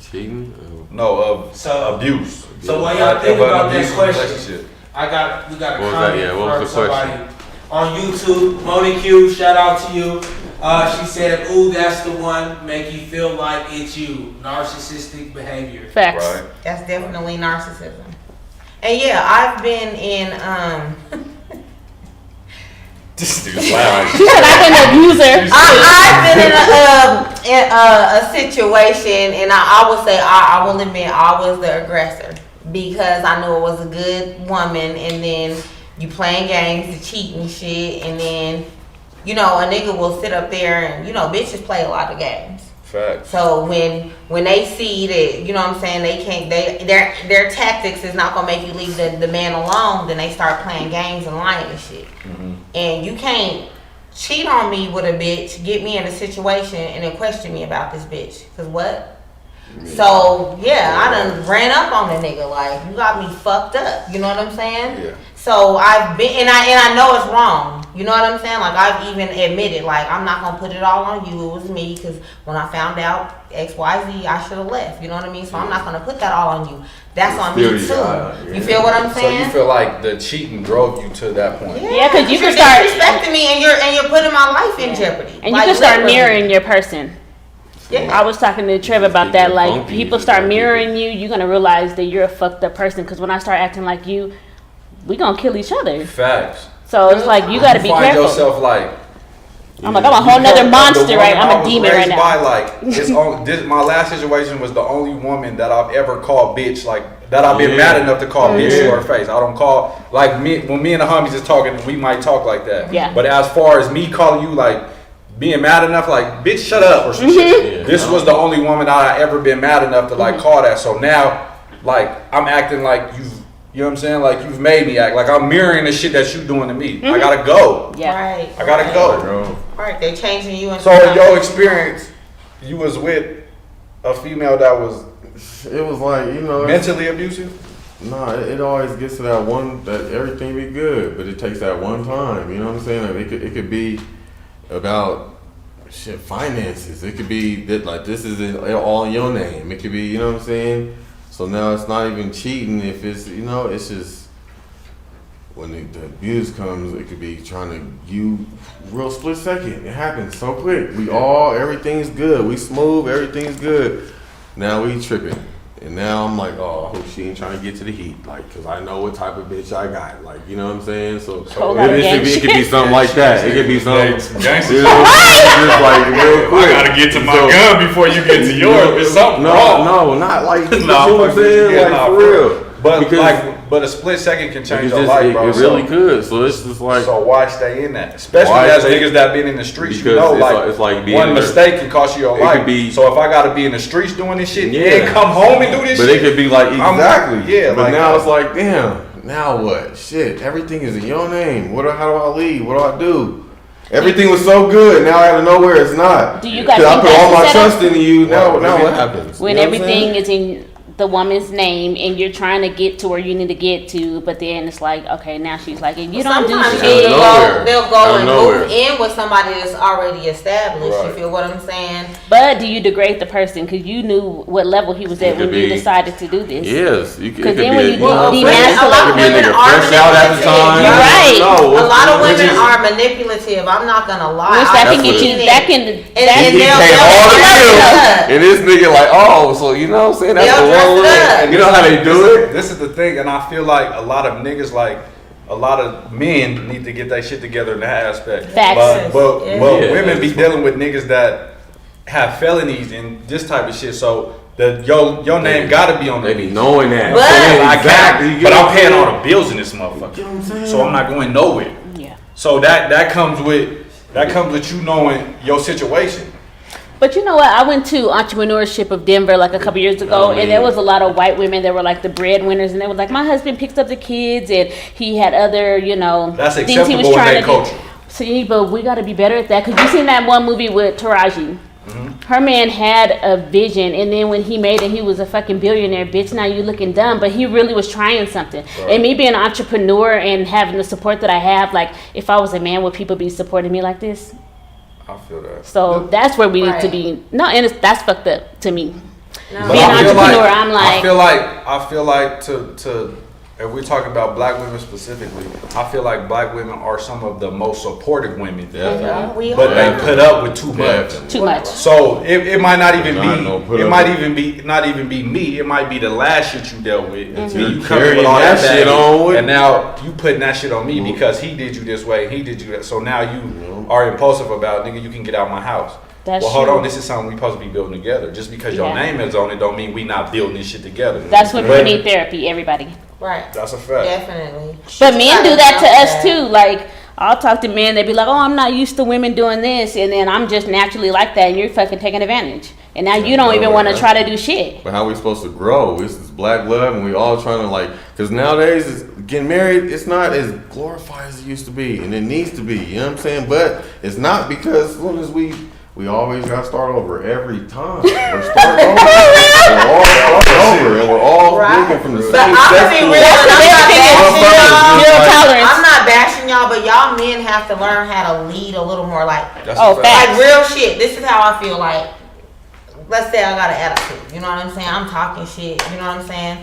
Cheating? No, of abuse. So while y'all think about that question, relationship. we got a What was that? comment Yeah, what was the from somebody on YouTube. Moni Q, shout out to you. She said, "Ooh, that's the one. Make you feel like it's you. Narcissistic behavior." Facts. Right. That's definitely narcissism. And yeah, I've been in This dude's loud. She said I've been an abuser. I've been in a situation, and I will say I will admit I was the aggressor, because I knew it was a good woman, and then you playing games, the cheating shit, and then you know a nigga will sit up there and bitches play a lot of games. Facts. So when they see that, you know what I'm saying, they can't, their tactics is not gonna make you leave the man alone, then they start playing games and lying and shit. And you can't cheat on me with a bitch, get me in a situation, and then question me about this bitch. Cause what? So yeah, I done ran up on the nigga, like, you got me fucked up. You know what I'm saying? Yeah. So I've been, and I know it's wrong. You know what I'm saying? Like, I've even admitted, like, I'm not gonna put it all on you. It was me, because when I found out XYZ, I should have left. You know what I mean? So I'm not gonna put that all on you. That's on me too. You feel what I'm saying? So you feel like the cheating drove you to that point? Yeah, because you you're can start disrespecting me, and you're putting my life in jeopardy. and Like, you can start literally. mirroring your person. Yeah. I was talking to Trev about that. Like, funky, people you start got mirroring you, you're gonna realize that you're a fucked up person. Because when I start acting like you, we gonna kill each other. Facts. So it's like you gotta be find careful. yourself like, I'm like, I'm a whole nother monster, right? I'm a demon right now. By, like, my last situation was the only woman that I've ever called bitch, like, that I've been mad enough to call bitch to her face. I don't call, like, when me and the homies is talking, we might talk like that. Yeah. But as far as me calling you, like, being mad enough, like, bitch, shut up, or some shit. This was the only woman that I ever been mad enough to, like, call that. So now, like, I'm acting like you know what I'm saying? Like, you've made me act like I'm mirroring the shit that you doing to me. I gotta go. Yeah. Right. I gotta go. Right. They changing you. So in your experience, you was with a female that was It was like, mentally abusive? Nah, it always gets to that one that everything be good, but it takes that one time. You know what I'm saying? Like, it could be about shit, finances. It could be that, like, this is all in your name. It could be, you know what I'm saying? So now it's not even cheating if it's, it's just when the abuse comes, it could be trying to real split second. It happens so quick. Everything's good. We smooth, everything's good. Now we tripping. And now I'm like, oh, I hope she ain't trying to get to the heat. Like, cause I know what type of bitch I got. Like, you know what I'm saying? So it could be something like that. It could be something. Gangster. Just like real quick. I gotta get to my gun before you get to yours. It's something wrong. No, not like you No, know what I'm saying? Like, for real. But a split second can change your It life, bro. It really could. So it's just like. So why stay in that? Especially as niggas that been in the streets, It's like being one mistake can cost you your life. So if I gotta be in the streets doing this shit, and come home and do this shit. But it could be like, exactly. Yeah. But now it's like, damn, now what? Shit, everything is in your name. How do I leave? What do I do? Everything was so good. Now out of nowhere, it's not. Do you guys I think put all my that's a trust setup? into you. Now what happens? When You know what I'm everything saying? is in the woman's name and you're trying to get to where you need to get to, but then it's like, okay, now she's like, if you don't do Sometimes shit, they'll go and move in with somebody that's already established. Right. You feel what I'm saying? but do you degrade the person because you knew what level he was at when you decided to do this? Yes, you could. Because then be when a- you Well, demasculate, a lot of women are fresh out at the time. You're right. No, A lot of which women is- are manipulative. I'm not gonna lie. which that I've can get seen you, it. that can, And He they'll came all to dress it up. you, and this nigga like, oh, so you know what I'm saying? That's They'll the dress one it way. up. You know how they do it? This is the thing, and I feel like a lot of niggas, like a lot of men, need to get that shit together in that aspect. Facts. But Yeah. women be dealing with niggas that have felonies and this type of shit. So your name gotta be on They the be knowing that. But- I Exactly. can't, but I'm paying all the bills in this motherfucker, so I'm not going nowhere. yeah. So that comes with you knowing your situation. But you know what? I went to Entrepreneurship of Denver like a couple years ago, and there was a lot of white women that were like the breadwinners, and they were like, my husband picks up the kids, and he had other, That's things he was acceptable in trying that to culture. do. See, but we got to be better at that because you seen that one movie with Taraji. Her man had a vision, and then when he made it, he was a fucking billionaire. Bitch, now you looking dumb, but he really was trying something. And me being an entrepreneur and having the support that I have, like if I was a man, would people be supporting me like this? I feel that. So that's where we need to Right. be. No, and that's fucked up to me. No. Being an I feel entrepreneur, I'm like, I feel like to if we're talking about black women specifically, I feel like black women are some of the most supportive women. Yeah, we But are. they put up with too much. too much. So it might not even Not no be put it up might with- even be not even be me. It might be the last shit you dealt with. And you You're coming with carrying all that that shit baggage, on with and now you putting that shit on me because he did you this way, he did you that. So now you are impulsive about, nigga, you can get out my house. That's well, hold true. on, this is something we supposed to be building together. Just because your Yeah. name is on it don't mean we not building this shit together. That's when But we need therapy, everybody. Right. That's a fact. Definitely. But men do that to us That. too. Like I'll talk to men, they be like, "Oh, I'm not used to women doing this," and then I'm just naturally like that, and you're fucking taking advantage. And now you don't even want to try to do shit. But how we supposed to grow? This is black love, and we all trying to because nowadays getting married, it's not as glorified as it used to be, and it needs to be. You know what I'm saying? But it's not because as soon as we always got to start over every time. We're starting over. We're all starting over, and we're all drinking from the But same I'm gonna be cesspool. real. I'm not bashing Zero y'all. tolerance. I'm not bashing y'all, but y'all men have to learn how to lead a little more. Like, That's Oh, a fact. facts. like real shit. This is how I feel. Like, let's say I got an attitude. You know what I'm saying? I'm talking shit. You know what I'm saying?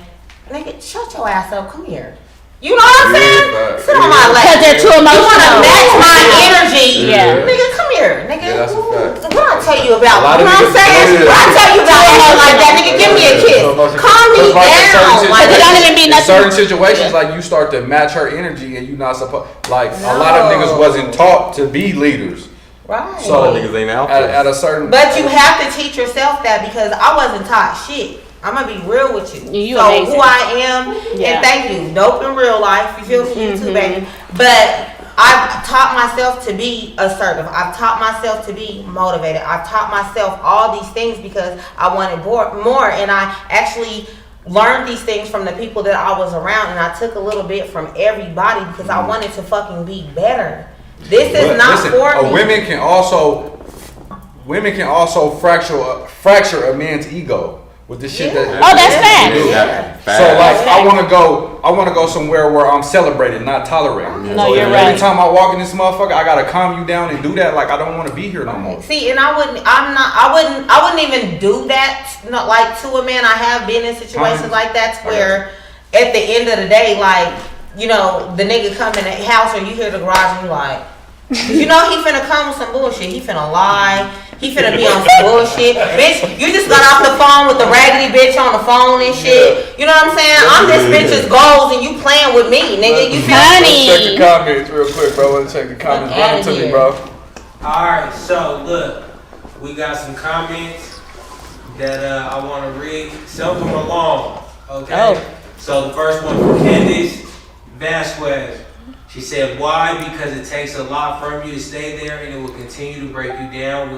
Nigga, shut your ass up. Come here. You know what I'm saying? facts. Sit on my lap. Because they're too You wanna emotional. match my energy? Yeah. Nigga, come here. Nigga, Yeah, that's a fact. what I tell you about? A lot You of know what I'm niggas- saying? yeah. What I tell you about shit like that? Nigga, give me a kiss. Calm me It's like in certain down. Like, It don't even be in nothing. certain situations, like you start to match her energy, and you not supposed. Like a lot of niggas wasn't taught to be leaders. right. So niggas ain't out at a certain. But you have to teach yourself that because I wasn't taught shit. I'm gonna be real with you. You so amazing. who I am, Yeah. and thank you. Dope in real life, you feel me? You too, baby. But I've taught myself to be assertive. I've taught myself to be motivated. I've taught myself all these things because I wanted more, and I actually learned these things from the people that I was around, and I took a little bit from everybody because I wanted to fucking be better. This is But not listen, for me. women can also fracture a man's ego with the shit that. Oh, that's facts. Yeah. So like I want to go somewhere where I'm celebrated, not tolerated. No, so you're if right. every time I walk in this motherfucker, I gotta calm you down and do that. Like I don't want to be here no more. See, and I wouldn't even do that. Not like to a man. I have been in situations like that where, at the end of the day, like the nigga come in the house or you hear the garage and you like, he finna come with some bullshit. He finna lie. He finna be on some bullshit. Bitch, you just got off the phone with the raggedy bitch on the phone and shit. You know what I'm saying? I'm this bitch's goals and you playing with me, nigga. You feel me? Let's check the comments real quick, bro. Let's check the comments. Run it to me, bro. Alright, so look, we got some comments that I want to read. Some of them are long, okay? Oh. So the first one from Candice Vasquez. She said, why? Because it takes a lot from you to stay there and it will continue to break you down.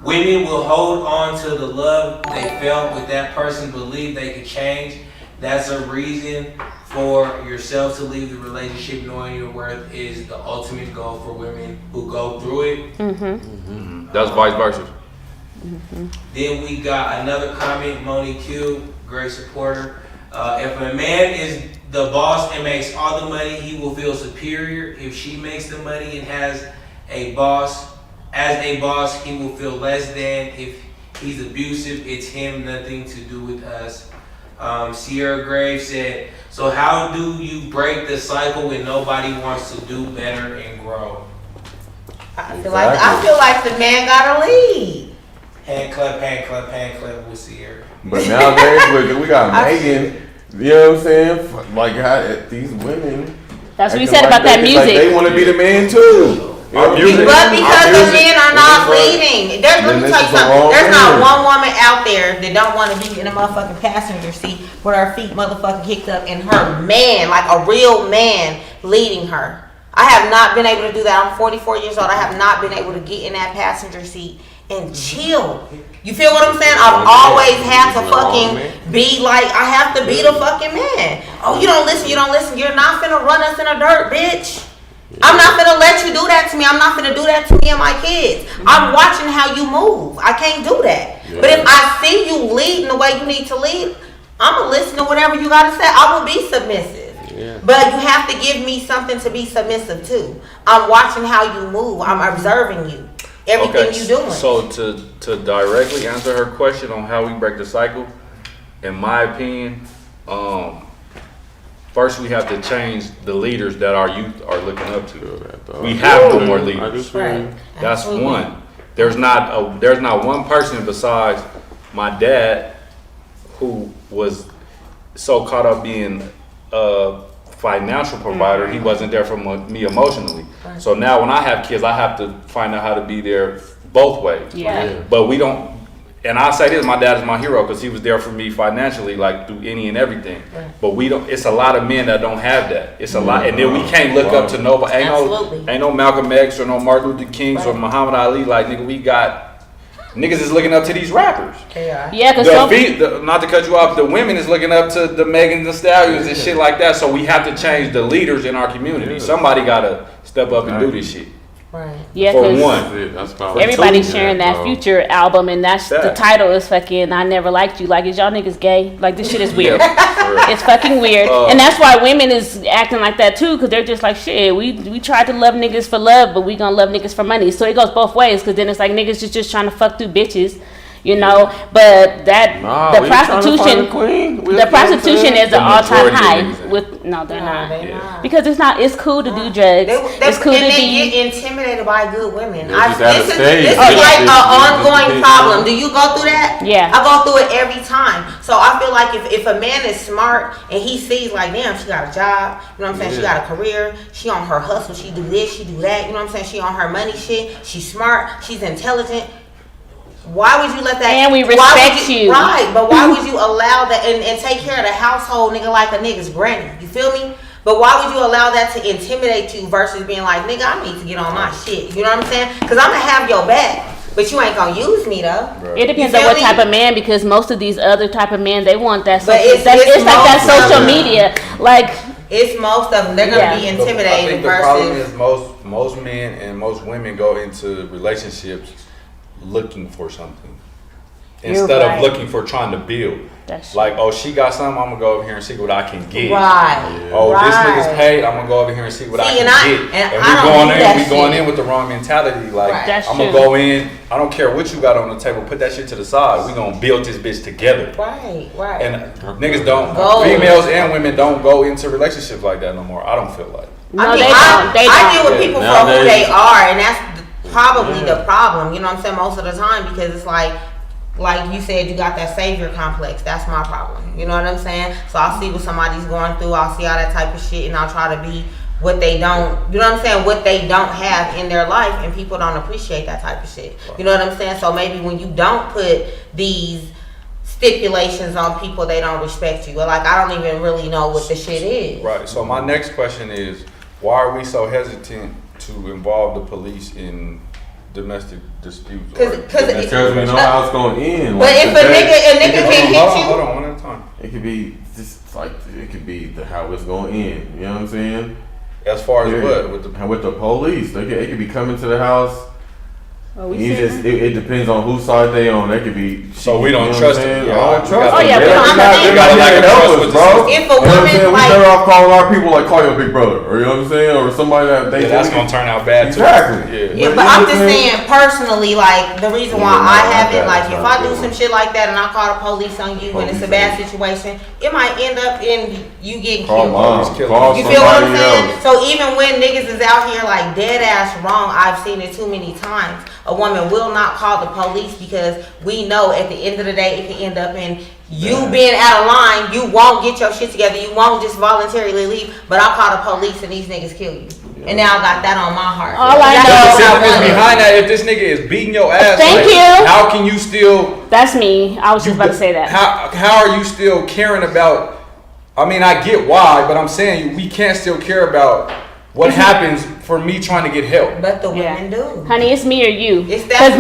Women will hold on to the love they felt with that person, believe they could change. That's a reason for yourself to leave the relationship knowing your worth is the ultimate goal for women who go through it. That's vice versa. Then we got another comment, Moni Q, great supporter. If a man is the boss and makes all the money, he will feel superior. If she makes the money and has a boss, he will feel less than. If he's abusive, it's him, nothing to do with us. Sierra Graves said, so how do you break the cycle when nobody wants to do better and grow? I feel like the man gotta lead. Hand clap with Sierra. But nowadays we got Megan. You know what I'm saying? Like how these women. That's what we said about that music. Like they want to be the man too. But because the men are not leading, let me tell you something. There's not one woman out there that don't want to be in a motherfucking passenger seat with her feet motherfucking kicked up and her man, like a real man, leading her. I have not been able to do that. I'm 44 years old. I have not been able to get in that passenger seat and chill. You feel what I'm saying? I've always had to fucking be like, I have to be the fucking man. Oh, you don't listen. You're not finna run us in the dirt, bitch. I'm not finna let you do that to me. I'm not finna do that to me and my kids. I'm watching how you move. I can't do that. But if I see you leading the way you need to lead, I'm gonna listen to whatever you gotta say. I will be submissive. But you have to give me something to be submissive to. I'm watching how you move. I'm observing you. Everything you doing. So to directly answer her question on how we break the cycle, in my opinion, first we have to change the leaders that our youth are looking up to. We have no more leaders. Right. That's one. There's not one person besides my dad who was so caught up being a financial provider, he wasn't there for me emotionally. So now when I have kids, I have to find out how to be there both ways. But we don't, and I say this, my dad is my hero because he was there for me financially, like through any and everything. But we don't, it's a lot of men that don't have that. It's a lot, and then we can't look up to nobody. Ain't no Malcolm X or no Martin Luther Kings or Muhammad Ali. Like, nigga, we got, niggas is looking up to these rappers. Yeah, because not to cut you off, the women is looking up to the Megan Thee Stallions and shit like that. So we have to change the leaders in our community. Somebody gotta step up and do this shit. Right. Yeah, because everybody's sharing that Future album, and the title is fucking I Never Liked You. Like, is y'all niggas gay? Like, this shit is weird. It's fucking weird. And that's why women is acting like that too, because they're just like, shit, we tried to love niggas for love, but we gonna love niggas for money. So it goes both ways, because then it's like niggas is just trying to fuck through bitches. You know, but the prostitution is an all-time high. They're not. Because it's cool to do drugs. It's cool to be get intimidated by good women. This is like an ongoing problem. Do you go through that? Yeah, I go through it every time. So I feel like if a man is smart and he sees like, damn, she got a job, you know what I'm saying? She got a career, she on her hustle, she do this, she do that, you know what I'm saying? She on her money shit, she's smart, she's intelligent. Why would you let that? And we respect you. Right, but why would you allow that and take care of the household, nigga, like a nigga's granny? You feel me? But why would you allow that to intimidate you versus being like, nigga, I need to get on my shit. You know what I'm saying? Because I'm going to have your back. But you ain't gonna use me though. It depends on what type of man, because most of these other type of men, they want that. It's like that social media, like it's most of them. They're gonna be intimidated. I think the problem is most men and most women go into relationships looking for something instead of looking for trying to build. Like, oh, she got something, I'm gonna go over here and see what I can get. Right. Oh, this nigga's paid, I'm gonna go over here and see what I can get. And we going in with the wrong mentality. Like, I'm gonna go in, I don't care what you got on the table, put that shit to the side. We gonna build this bitch together. Right. And niggas don't, females and women don't go into relationships like that no more. I don't feel like. No, they don't. I deal with people for who they are, and that's probably the problem. You know what I'm saying? Most of the time, because it's like you said, you got that savior complex. That's my problem. You know what I'm saying? So I'll see what somebody's going through. I'll see all that type of shit, and I'll try to be what they don't. You know what I'm saying? What they don't have in their life, and people don't appreciate that type of shit. You know what I'm saying? So maybe when you don't put these stipulations on people, they don't respect you. Or like, I don't even really know what the shit is. Right. So my next question is, why are we so hesitant to involve the police in domestic disputes? Because we know how it's going to end. But if a nigga can hit you, hold on, one at a time. It could be just like how it's going to end. You know what I'm saying? As far as what with the police, it could be coming to the house, It depends on whose side they on. They could be. So we don't trust them. I don't trust them. Oh, yeah, we don't They gotta like help us, bro. If a woman, we like- better off calling our people like call your big brother, or you know what I'm saying, or somebody that they. That's gonna turn out bad too. Exactly. Yeah, but I'm just saying personally, like the reason why I haven't, like if I do some shit like that and I call the police on you and it's a bad situation, it might end up in you getting killed. You feel what I'm saying? So even when niggas is out here like dead ass wrong, I've seen it too many times. A woman will not call the police because we know at the end of the day it can end up in you being out of line. You won't get your shit together. You won't just voluntarily leave. But I'll call the police and these niggas kill you. And now I got that on my heart. All I know is behind that, if this nigga is beating your ass, Thank you. How can you still? That's me. I was just about to say that. How are you still caring about? I mean, I get why, but I'm saying we can't still care about what happens for me trying to get help. But the women do. Honey, it's me or you. Because because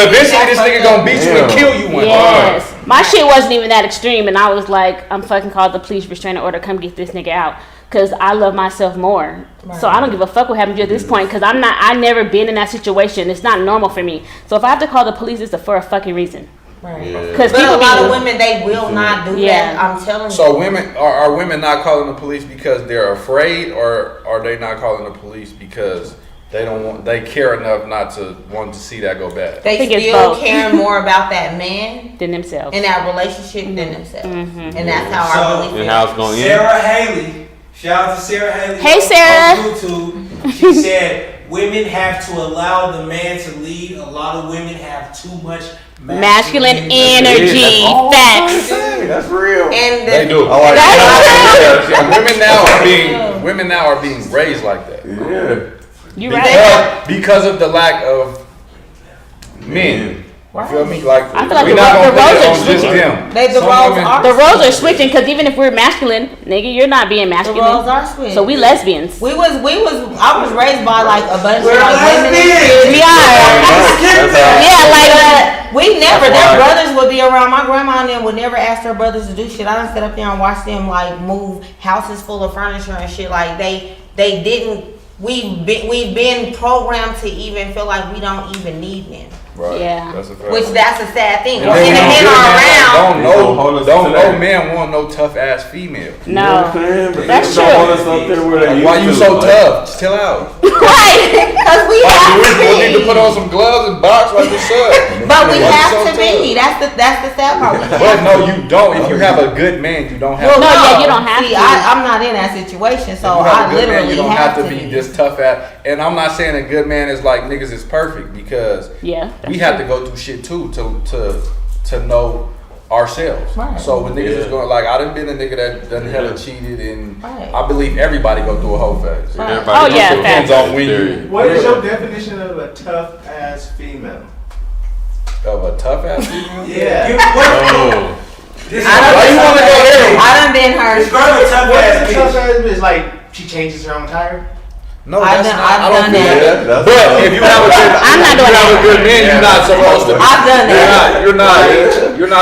eventually this nigga gonna beat you and kill you one time. Yes. My shit wasn't even that extreme, and I was like, I'm fucking called the police restraining order. Come get this nigga out. Because I love myself more. Right. So I don't give a fuck what happened to you at this point. Because I never been in that situation. It's not normal for me. So if I have to call the police, it's for a fucking reason. Right. But a lot of women, they will not do that. I'm telling you. So women are women not calling the police because they're afraid, or are they not calling the police because they care enough not to want to see that go bad? They still caring more about that man than themselves and that relationship than themselves, and that's how I really feel. And how it's going Sarah Haley. Shout out to Sarah Haley. Hey, Sarah. On YouTube. She said women have to allow the man to lead. A lot of women have too much masculine energy. Facts. That's real. And they do. That's true. Women now are being raised like that. Yeah. You right. Because of the lack of men. You feel me? Like, I feel like we're not the gonna roles put it are on just switching. them. The roles are switching because even if we're masculine, nigga, you're not being masculine. The roles are switching. So we lesbians. I was raised by like a bunch of like women. We are. Yeah, like we never. Their brothers would be around. My grandma and them would never ask their brothers to do shit. I done sit up there and watch them like move houses full of furniture and shit. Like they didn't. We've been programmed to even feel like we don't even need men. Right. Yeah. That's a fact. Which that's a sad thing. And And the men are around. Don't know men want no tough ass female. No. That's true. Why you so tough? Chill out. Right. Because we have to We need to be. put on some gloves and box like you said. But we have to be. That's the sad part. But no, you don't. If you have a good man, you don't have Well, to. No, yeah, you don't have See, to. I'm not in that situation, so If you have I a good man, literally you don't have to be this tough at. And I'm not saying a good man is like niggas is perfect because we have to go through shit too to know ourselves. Right. So when niggas is going like I done been a nigga that done hella cheated, and I believe everybody go through a whole phase. Right. Oh yeah, depends on when you. What is your definition of a tough ass female? Of a tough ass female? Yeah. Why you want to go there? I done been her. Describe a tough What ass is a tough bitch. ass bitch? Like she changes her own tire? No, I've that's done- not. I've I don't done think that. that. But if you have a good, I'm not if you doing have that. a good man, you're not supposed to. I've done that. You're not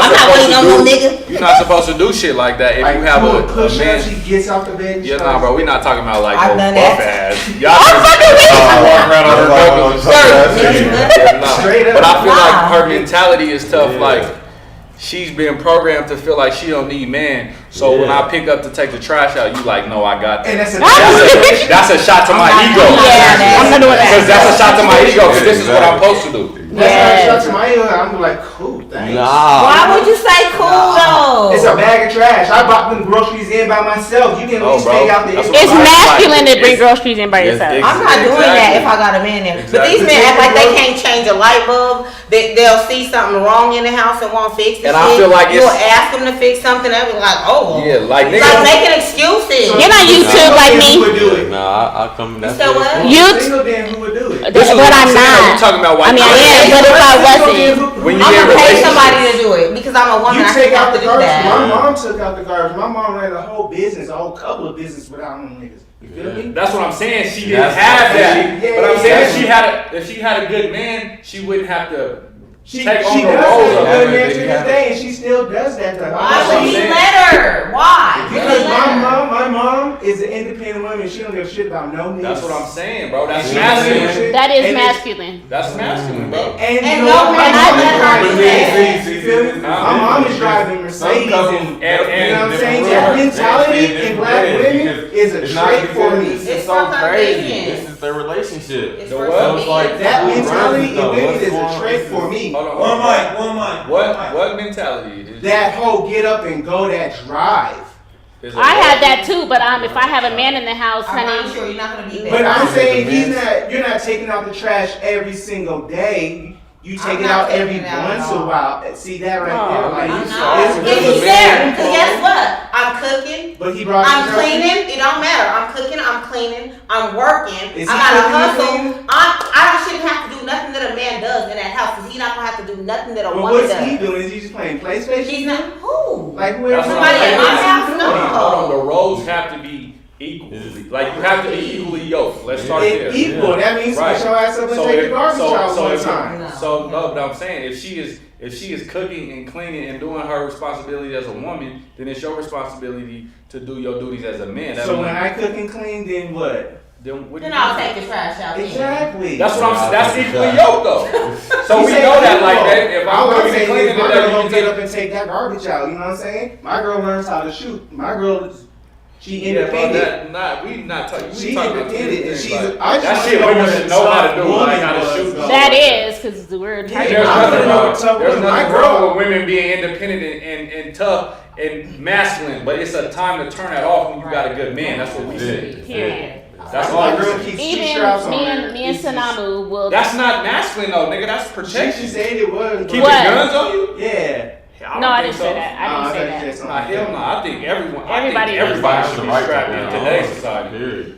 I'm not supposed waiting to on no do. nigga. You're not supposed to do shit like that if you have a push man. up, she gets off the bed. Yeah, nah, bro. We not talking about like I've no done buff that. ass. Y'all walking around on her knuckles. Straight up. But I feel like Nah. her mentality is tough. Like she's been programmed to feel like she don't need man. So when I pick up to take the trash out, you like, no, I got that. And that's That's a shot to my ego. Yeah, I'm not doing that. Because that's a shot to my ego. Because this is what I'm supposed to do. That's to my ego. I'm like, cool, thanks. Why would you say cool though? It's a bag of trash. I bought them groceries in by myself. You can at least take out the. It's masculine to bring groceries in by yourself. I'm not doing that if I got a man there. But these men act like they can't change a light bulb. They'll see something wrong in the house and won't fix the And shit. I feel like you'll it's- ask them to fix something. They'll be like, oh, Yeah, like like niggas. making excuses. You're not YouTube like me. Who would do it? Nah, I come. You said what? You, Single then who would do it? This is but what I'm saying. We not. talking about I mean, I am, but if I wasn't, When you I'm get gonna pay relationships. somebody to do it because I'm a woman. You I take shouldn't out have the to do garbage. that. My mom took out the garbage. My mom ran a whole business, a whole couple of businesses without them niggas. You feel me? That's what I'm saying. She That's didn't have what I'm that. saying. But I'm Yeah, saying yeah. if she had a good man, she wouldn't have to She take does on the have role a of good woman man to to this day, and she still does that. Why would he let her? Why? Because my mom is an independent woman. She don't give a shit about no niggas. That's what I'm saying, bro. That's masculine. masculine. That is masculine. That's masculine, bro. And no man my let her do that. You feel me? My mom is driving Mercedes, and you know what I'm saying? That mentality in black women is a trait for me. It's so crazy. This is their relationship. It's The for what? convenience. Like That mentality in women What's is going a on? trait for me. Hold on. One mic. What mentality is That whole get up and go, that drive. is I have that too, but if I have a man in the house, I'm not honey, sure you're not gonna be there. But I'm saying you're not taking out the trash every single day. You take I'm it not out every taking it out once at a all. while. See that right No, there? I'm Like, I'm you not. saw it. If he's there, because guess what? I'm cooking. But he brought I'm his cleaning. It don't matter. I'm cooking. I'm cleaning. I'm working. Is I he got a cooking and hustle. cleaning? I shouldn't have to do nothing that a man does in that house, because he's not gonna have to do nothing that a Well, woman what's does. he doing? Is he just playing PlayStation? He's not. Who? Like whoever That's Somebody what in I'm my saying. house? No. Hold on, the roles have to be equal. Like you have to be equally yoked. Let's start there. Equal. That means Right. put your ass up and So take if- the garbage so- out so one if- time. No. So no, but I'm saying if she is cooking and cleaning and doing her responsibility as a woman, then it's your responsibility to do your duties as a man. That So means- when I cook and clean, then what? then what Then do I'll you take do? the trash out. then. Exactly. That's what I'm saying. That's equally yoked though. So He we said know that equal. like that. If I'm All cooking and saying cleaning, is my then girl that don't you get take up and take that garbage out. You know what I'm saying? My girl learns how to shoot. My girl, she independent. We not talking. She's talking about independent, and things she's. like- I just that wanna shit know women what should a know how to tough do. woman Like how to was, shoot. though. that is because the word. Yeah. There's I nothing don't know wrong. what tough There's woman- my nothing girl- wrong with women being independent and tough and masculine, but it's a time to turn that off when you got a good man. That's what we say. Period. That's My all. girl we say. keeps two Even straps on me her. and Sanamu will. That's not masculine though, nigga. That's She protection. said it was. Keeping What? guns on you? Yeah. No, I didn't think say so. that. I didn't say that. Nah, hell no. I think everyone. Everybody Everybody does. should be strapped in today's society. Period.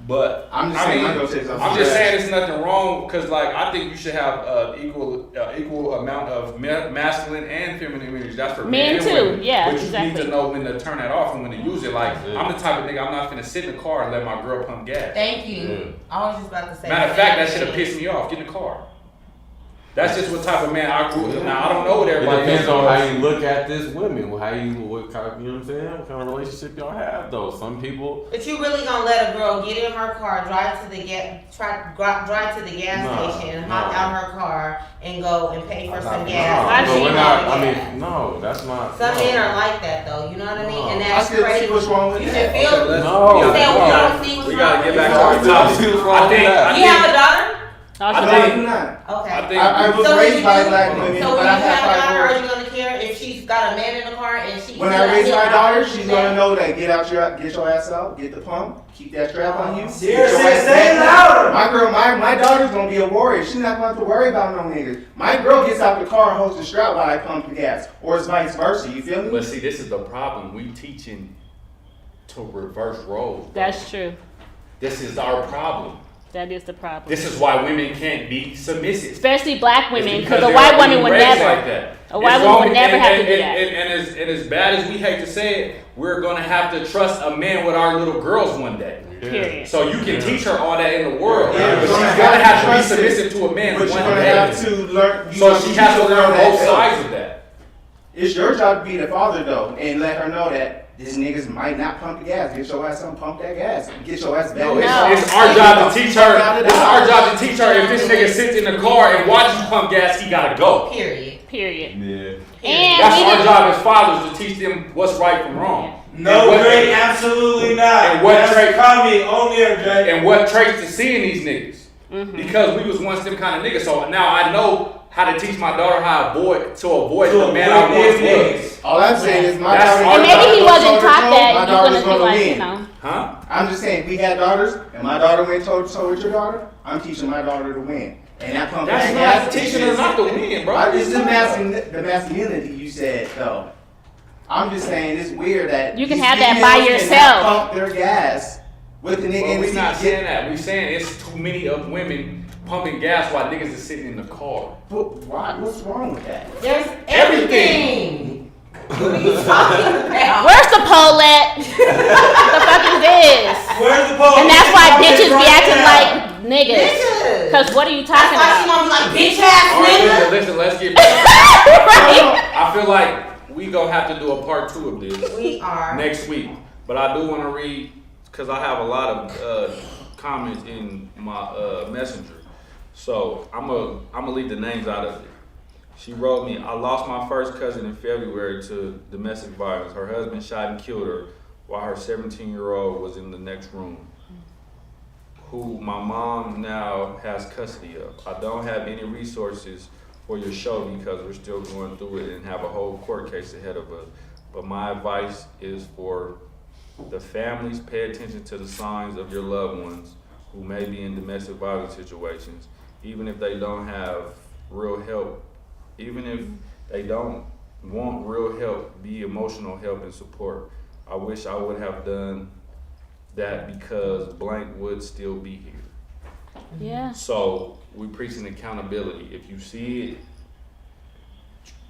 But I'm just I saying mean, my girl takes off I'm her just dress. saying it's nothing wrong because like I think you should have equal amount of masculine and feminine energy. That's for men and too, women. yeah, But you exactly. need to know when to turn that off and when to use it. Like I'm the type of nigga I'm not finna sit in the car and let my girl pump gas. Thank you. I was just about to say. Matter of fact, that should have pissed me off. Get in the car. That's just what type of man I grew up. Now I don't know what It everybody depends else on how does. you look at this women, what kind of, you know what I'm saying? What kind of relationship y'all have though. Some people, But you really gonna let a girl get in her car, drive to the drive to the gas No, station, no. hop out her car, and go and pay for some no, gas? I've no, seen we're that. not, I mean, no, that's not. Some no. men are like that though. You know what I mean? No. And I that's still crazy. see what's wrong with You that. should feel. No, You said we no. don't see what's We wrong gotta with get it. back to our topic. You have a daughter? Oh, I No, think- I do not. Okay. I think I was So when raised you by do- black women, So when but you I have have a daughter, are five you gonna care if she's got a man in the car and she? When I raise my daughter, she's gonna know that get your ass out, get the pump, keep that strap on you. Dear get your ass sis, say back it down. louder. My girl, my daughter's gonna be a warrior. She's not gonna have to worry about no niggas. My girl gets out the car and holds the strap while I pump the gas, or it's vice versa. You feel me? But see, this is the problem. We teaching to reverse roles. That's true. This is our problem. That is the problem. This is why women can't be submissive. Especially black It's women, because because a they're white woman being would raised never. like that. A white As woman long would as- never have to do and- that. And as bad as we hate to say it, we're gonna have to trust a man with our little girls one day. Period. So you can teach her all that in the world, Yeah, but but she's you gonna gotta have to be trust it. submissive to a man But one you're gonna day. have to learn. So she has to learn both sides of that. It's your job to be the father though, and let her know that these niggas might not pump the gas. Get your ass on, pump that gas. Get your ass back. No, No. it's our job to teach her. It's our job to teach her. If this nigga sits in the car and watches you pump gas, he gotta go. Period. Period. Yeah. And That's we our did- job as fathers to teach them what's right from wrong. No, And what- Drake, absolutely not. and what That's Drake- comedy on there, Drake. And what traits to see in these niggas. Mm-hmm. Because we was once them kind of niggas. So now I know how to teach my daughter how to avoid the man I once was. All I'm saying is my That's daughter. our And maybe he goes wasn't toe to taught toe, that. My You're daughter's gonna be like, win. you know. Huh? I'm just saying, we had daughters, and my daughter went toe to toe with your daughter. I'm teaching my daughter to win. And I pump That's that not gas. teaching her not to win, bro. It's the masculinity you said, though. I'm just saying it's weird that You can these have that females by cannot yourself. Pump their gas with the nigga But in the we not seat. saying that. We saying it's too many of women pumping gas while niggas is sitting in the car. But why? What's wrong with that? There's Everything. everything. What are you talking about? Where's the pole at? What the fuck is this? Where's the pole? And that's why Okay, bitches be right acting now. like niggas. Niggas. Cause what are you That's talking why she about? gonna be like, bitch ass All right, nigga. listen, let's feel like we gonna have to do a part 2 of this. We are. Next week. But I do want to read, because I have a lot of comments in my messenger. So I'm gonna leave the names out of it. She wrote me, I lost my first cousin in February to domestic violence. Her husband shot and killed her while her 17-year-old was in the next room, who my mom now has custody of. I don't have any resources for your show because we're still going through it and have a whole court case ahead of us. But my advice is for the families, pay attention to the signs of your loved ones who may be in domestic violence situations, even if they don't have real help. Even if they don't want real help, be emotional help and support. I wish I would have done that because blank would still be here. Yeah. So we preaching accountability. If you see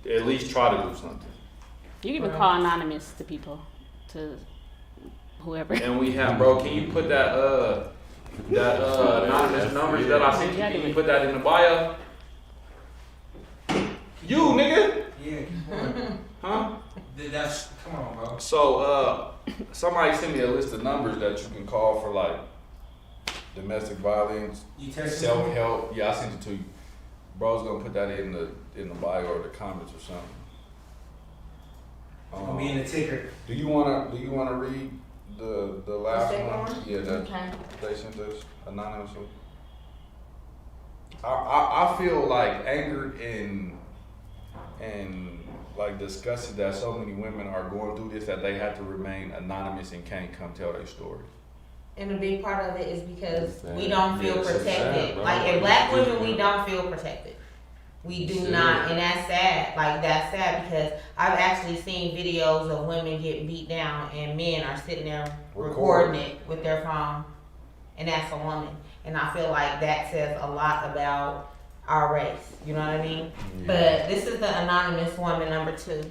it, at least try to do something. You can even call anonymous to people, to whoever. And we have, bro, can you put that anonymous numbers that I sent you, can you put that in the bio? You, nigga? Yeah, keep going. Huh? That's, come on, bro. So, somebody sent me a list of numbers that you can call for, like, domestic violence, You texted me? self-help. Yeah, I sent it to you. Bro's gonna put that in the bio or the comments or something. It's gonna be in the ticker. Do you wanna read the last second one? one? Yeah, that Okay. they sent us anonymously. I feel like angered and like disgusted that so many women are going through this that they have to remain anonymous and can't come tell their story. And a big part of it is because we don't feel Yeah, it's protected. sad, bro. Like in black women, we don't feel protected. We do Shit. not, and that's sad. Like that's sad because I've actually seen videos of women get beat down and men are sitting there recording it with their phone, and that's a woman. And I feel like that says a lot about our race. You know what I mean? Yeah. But this is the anonymous woman number 2.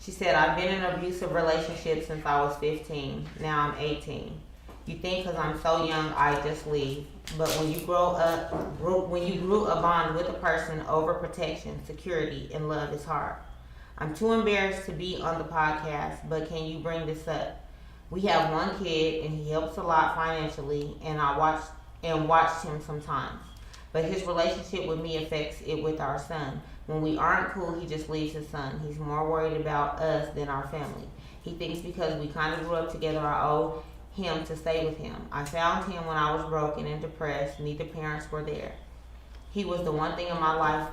She said, I've been in an abusive relationship since I was 15. Now I'm 18. You think because I'm so young, I just leave. But when you grew a bond with a person over protection, security, and love is hard. I'm too embarrassed to be on the podcast, but can you bring this up? We have one kid, and he helps a lot financially, and I watched him sometimes. But his relationship with me affects it with our son. When we aren't cool, he just leaves his son. He's more worried about us than our family. He thinks because we kind of grew up together, I owe him to stay with him. I found him when I was broken and depressed. Neither parents were there. He was the one thing in my life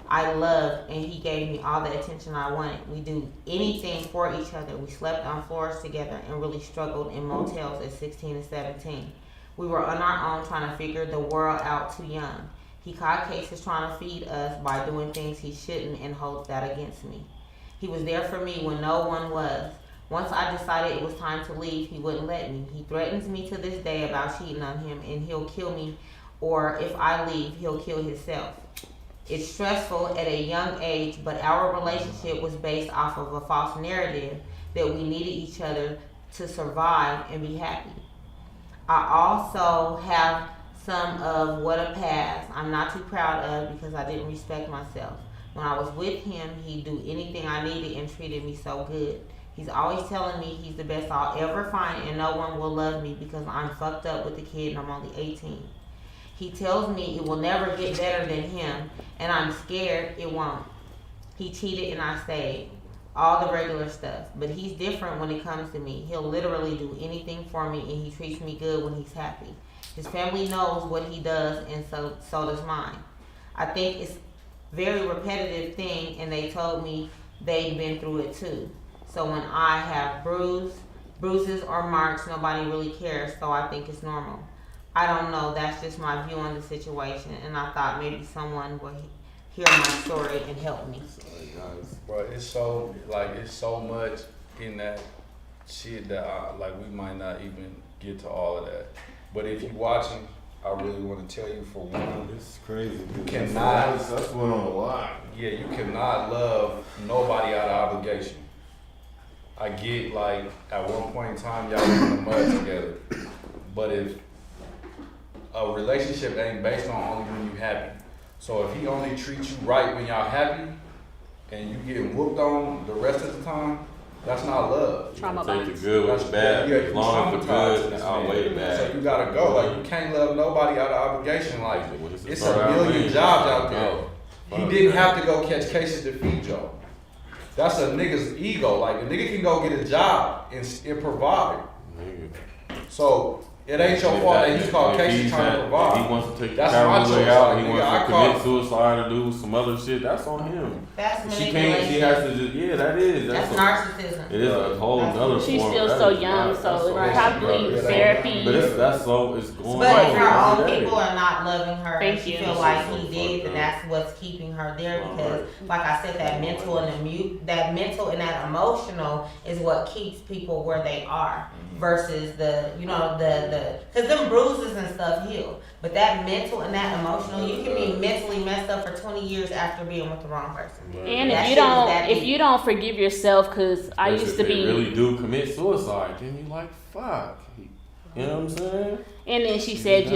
I loved, and he gave me all the attention I wanted. We do anything for each other. We slept on floors together and really struggled in motels at 16 and 17. We were on our own trying to figure the world out too young. He caught cases trying to feed us by doing things he shouldn't and holds that against me. He was there for me when no one was. Once I decided it was time to leave, he wouldn't let me. He threatens me to this day about cheating on him, and he'll kill me, or if I leave, he'll kill himself. It's stressful at a young age, but our relationship was based off of a false narrative that we needed each other to survive and be happy. I also have some of what a past I'm not too proud of because I didn't respect myself. When I was with him, he'd do anything I needed and treated me so good. He's always telling me he's the best I'll ever find and no one will love me because I'm fucked up with the kid and I'm only 18. He tells me it will never get better than him and I'm scared it won't. He cheated and I stayed. All the regular stuff. But he's different when it comes to me. He'll literally do anything for me and he treats me good when he's happy. His family knows what he does and so does mine. I think it's very repetitive thing and they told me they'd been through it too. So when I have bruises or marks, nobody really cares, so I think it's normal. I don't know, that's just my view on the situation, and I thought maybe someone would hear my story and help me. Bro, it's so much in that shit that we might not even get to all of that. But if you're watching, I really want to tell you for one, It's crazy. you cannot, That's going on a lot. yeah, you cannot love nobody out of obligation. I get like at one point in time y'all was in the mud together, but if a relationship ain't based on only when you happy, so if he only treats you right when y'all happy, and you getting whooped on the rest of the time, that's not love. Trauma Take bonds. the good with the bad. Yeah, As long as the good outweigh the bad. So you gotta go. Like you can't love nobody out of obligation. Like it's Start a out million lane. jobs out there. No. He didn't have to go catch cases to feed Joe. That's a nigga's ego. Like a nigga can go get a job and provide. So it ain't your fault that he called cases trying to provide. He wants to take That's the my camera way choice. out. Like, He nigga, I wants to call- commit suicide or do some other shit. That's on him. That's She can't. She has to just. Yeah, that is. That's a- narcissism. It is a whole nother She's form. still That so is young, not- so that's it's probably yeah, therapy. But that's so. It's going But on if her own every day. people are not loving her, Thank and she you. feel like he did, then that's what's keeping her there. Because, like I said, that mental and that emotional is what keeps people where they are. Versus the because them bruises and stuff heal. But that mental and that emotional, you can be mentally messed up for 20 years after being with the wrong person. And That if you shit was that don't, if deep. you don't forgive yourself, because I That's used if to they be. really do commit suicide, then you like fuck. You know what I'm saying? And then she said,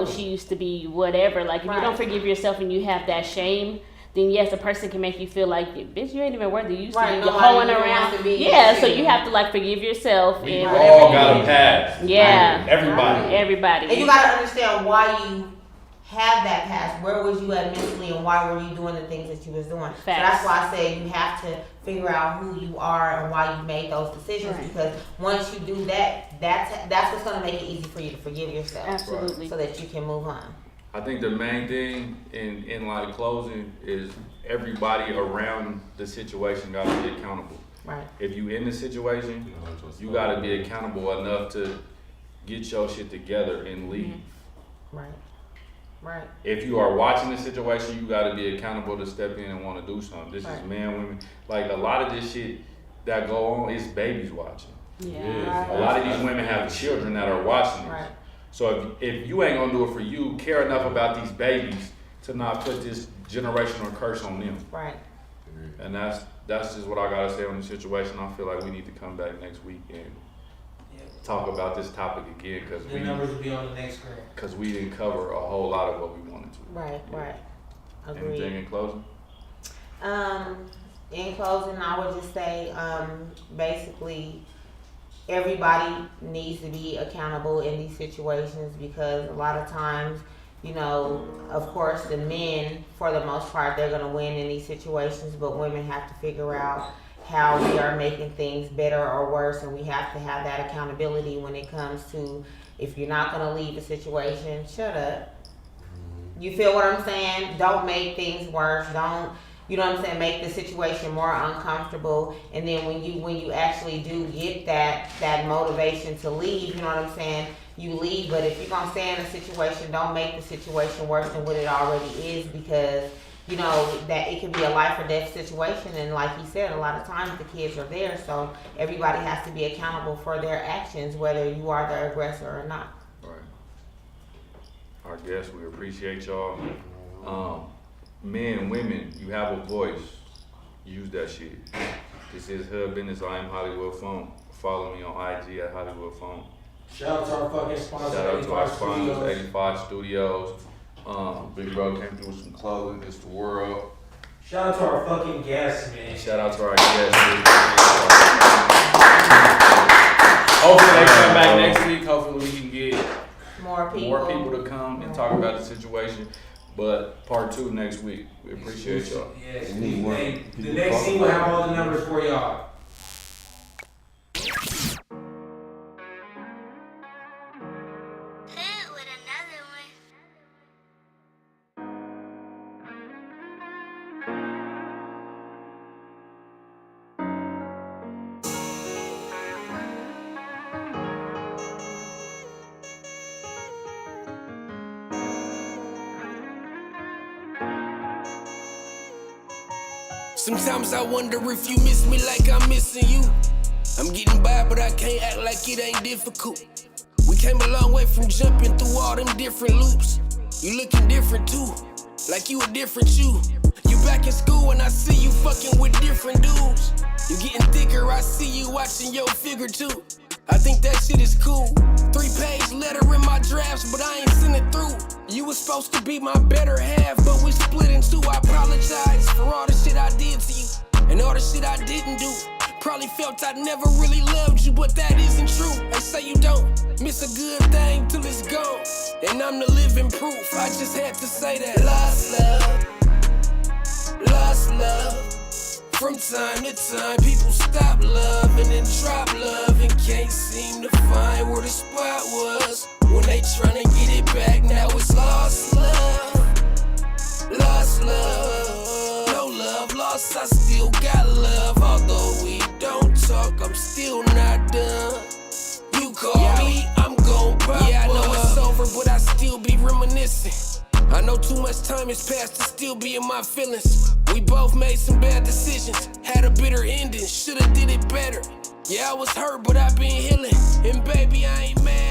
she used to be whatever. Like, if you Right. don't forgive yourself and you have that shame, then yes, a person can make you feel like, bitch, you ain't even worth it. You used to Right, be nobody hoeing even around. wants to be Yeah, so you. you have to like forgive yourself We and all whatever. got you a do. past. Yeah. Everybody. Everybody. And you gotta understand why you have that past. Where was you at mentally, and why were you doing the things that you was doing? So that's why I say you have to figure out who you are and why you made those decisions. Right. Because once you do that, that's what's gonna make it easy for you to forgive yourself. Absolutely. So that you can move on. I think the main thing in like closing is everybody around the situation got to be accountable. Right. If you in the situation, you got to be accountable enough to get your shit together and leave. Right. Right. If you are watching the situation, you got to be accountable to step in and want to do something. This Right. is men, women. Like a lot of this shit that go on is babies watching. Yeah. A lot of these women have children that are watching this. Right. So if you ain't gonna do it for you, care enough about these babies to not put this generational curse on them. Right. And that's just what I gotta say on the situation. I feel like we need to come back next week and talk about this topic again The numbers will be on the next screen. because we didn't cover a whole lot of what we wanted to. Right. Right. Agreed. Anything in closing? In closing, I would just say, basically, everybody needs to be accountable in these situations because a lot of times, of course, the men, for the most part, they're going to win in these situations, but women have to figure out how we are making things better or worse, and we have to have that accountability when it comes to, if you're not going to leave a situation, shut up. You feel what I'm saying? Don't make things worse. Don't, you know what I'm saying, make the situation more uncomfortable. And then when you actually do get that motivation to leave, you know what I'm saying, you leave. But if you're gonna stay in a situation, don't make the situation worse than what it already is, because that it could be a life or death situation. And like he said, a lot of times the kids are there, so everybody has to be accountable for their actions, whether you are the aggressor or not. Right. Our guests, we appreciate y'all. Men, women, you have a voice. Use that shit. This is Hoodbizness. I am Hollywood Phone. Follow me on IG at Hollywood Phone. Shout out to our fucking sponsor. Shout out to our 85 sponsors, Studios. 85 Studios. Big bro came through with some clothing. It's the world. Shout out to our fucking guests, man. Shout out to our guests. Hopefully they come back next week. Hopefully we can get More people to come and talk about the situation. But part 2 next week. We appreciate y'all. Yes, the next scene will have all the numbers for y'all. Sometimes I wonder if you miss me like I'm missing you. I'm getting by, but I can't act like it ain't difficult. We came a long way from jumping through all them different loops. You looking different too, like you a different you. You back in school and I see you fucking with different dudes. You getting thicker, I see you watching your figure too. I think that shit is cool. 3-page letter in my drafts, but I ain't sent it through. You was supposed to be my better half, but we split in two. I apologize for all the shit I did to you. didn't do. Probably felt I never really loved you, but that isn't true. They say you don't miss a good thing till it's gone, and I'm the living proof. I just had to say that. Lost love. From time to time, people stop loving and drop love and can't seem to find where the spot was. When they tryna get it back, now it's lost love. Lost love. No love lost, I still got love. Although we don't talk, I'm still not done. You call me, I'm gon' pop. Yeah, I know it's over, but I still be reminiscing. I know too much time has passed to still be in my feelings. We both made some bad decisions, had a bitter ending, shoulda did it better. Yeah, I was hurt, but I've been healing, and baby, I ain't mad.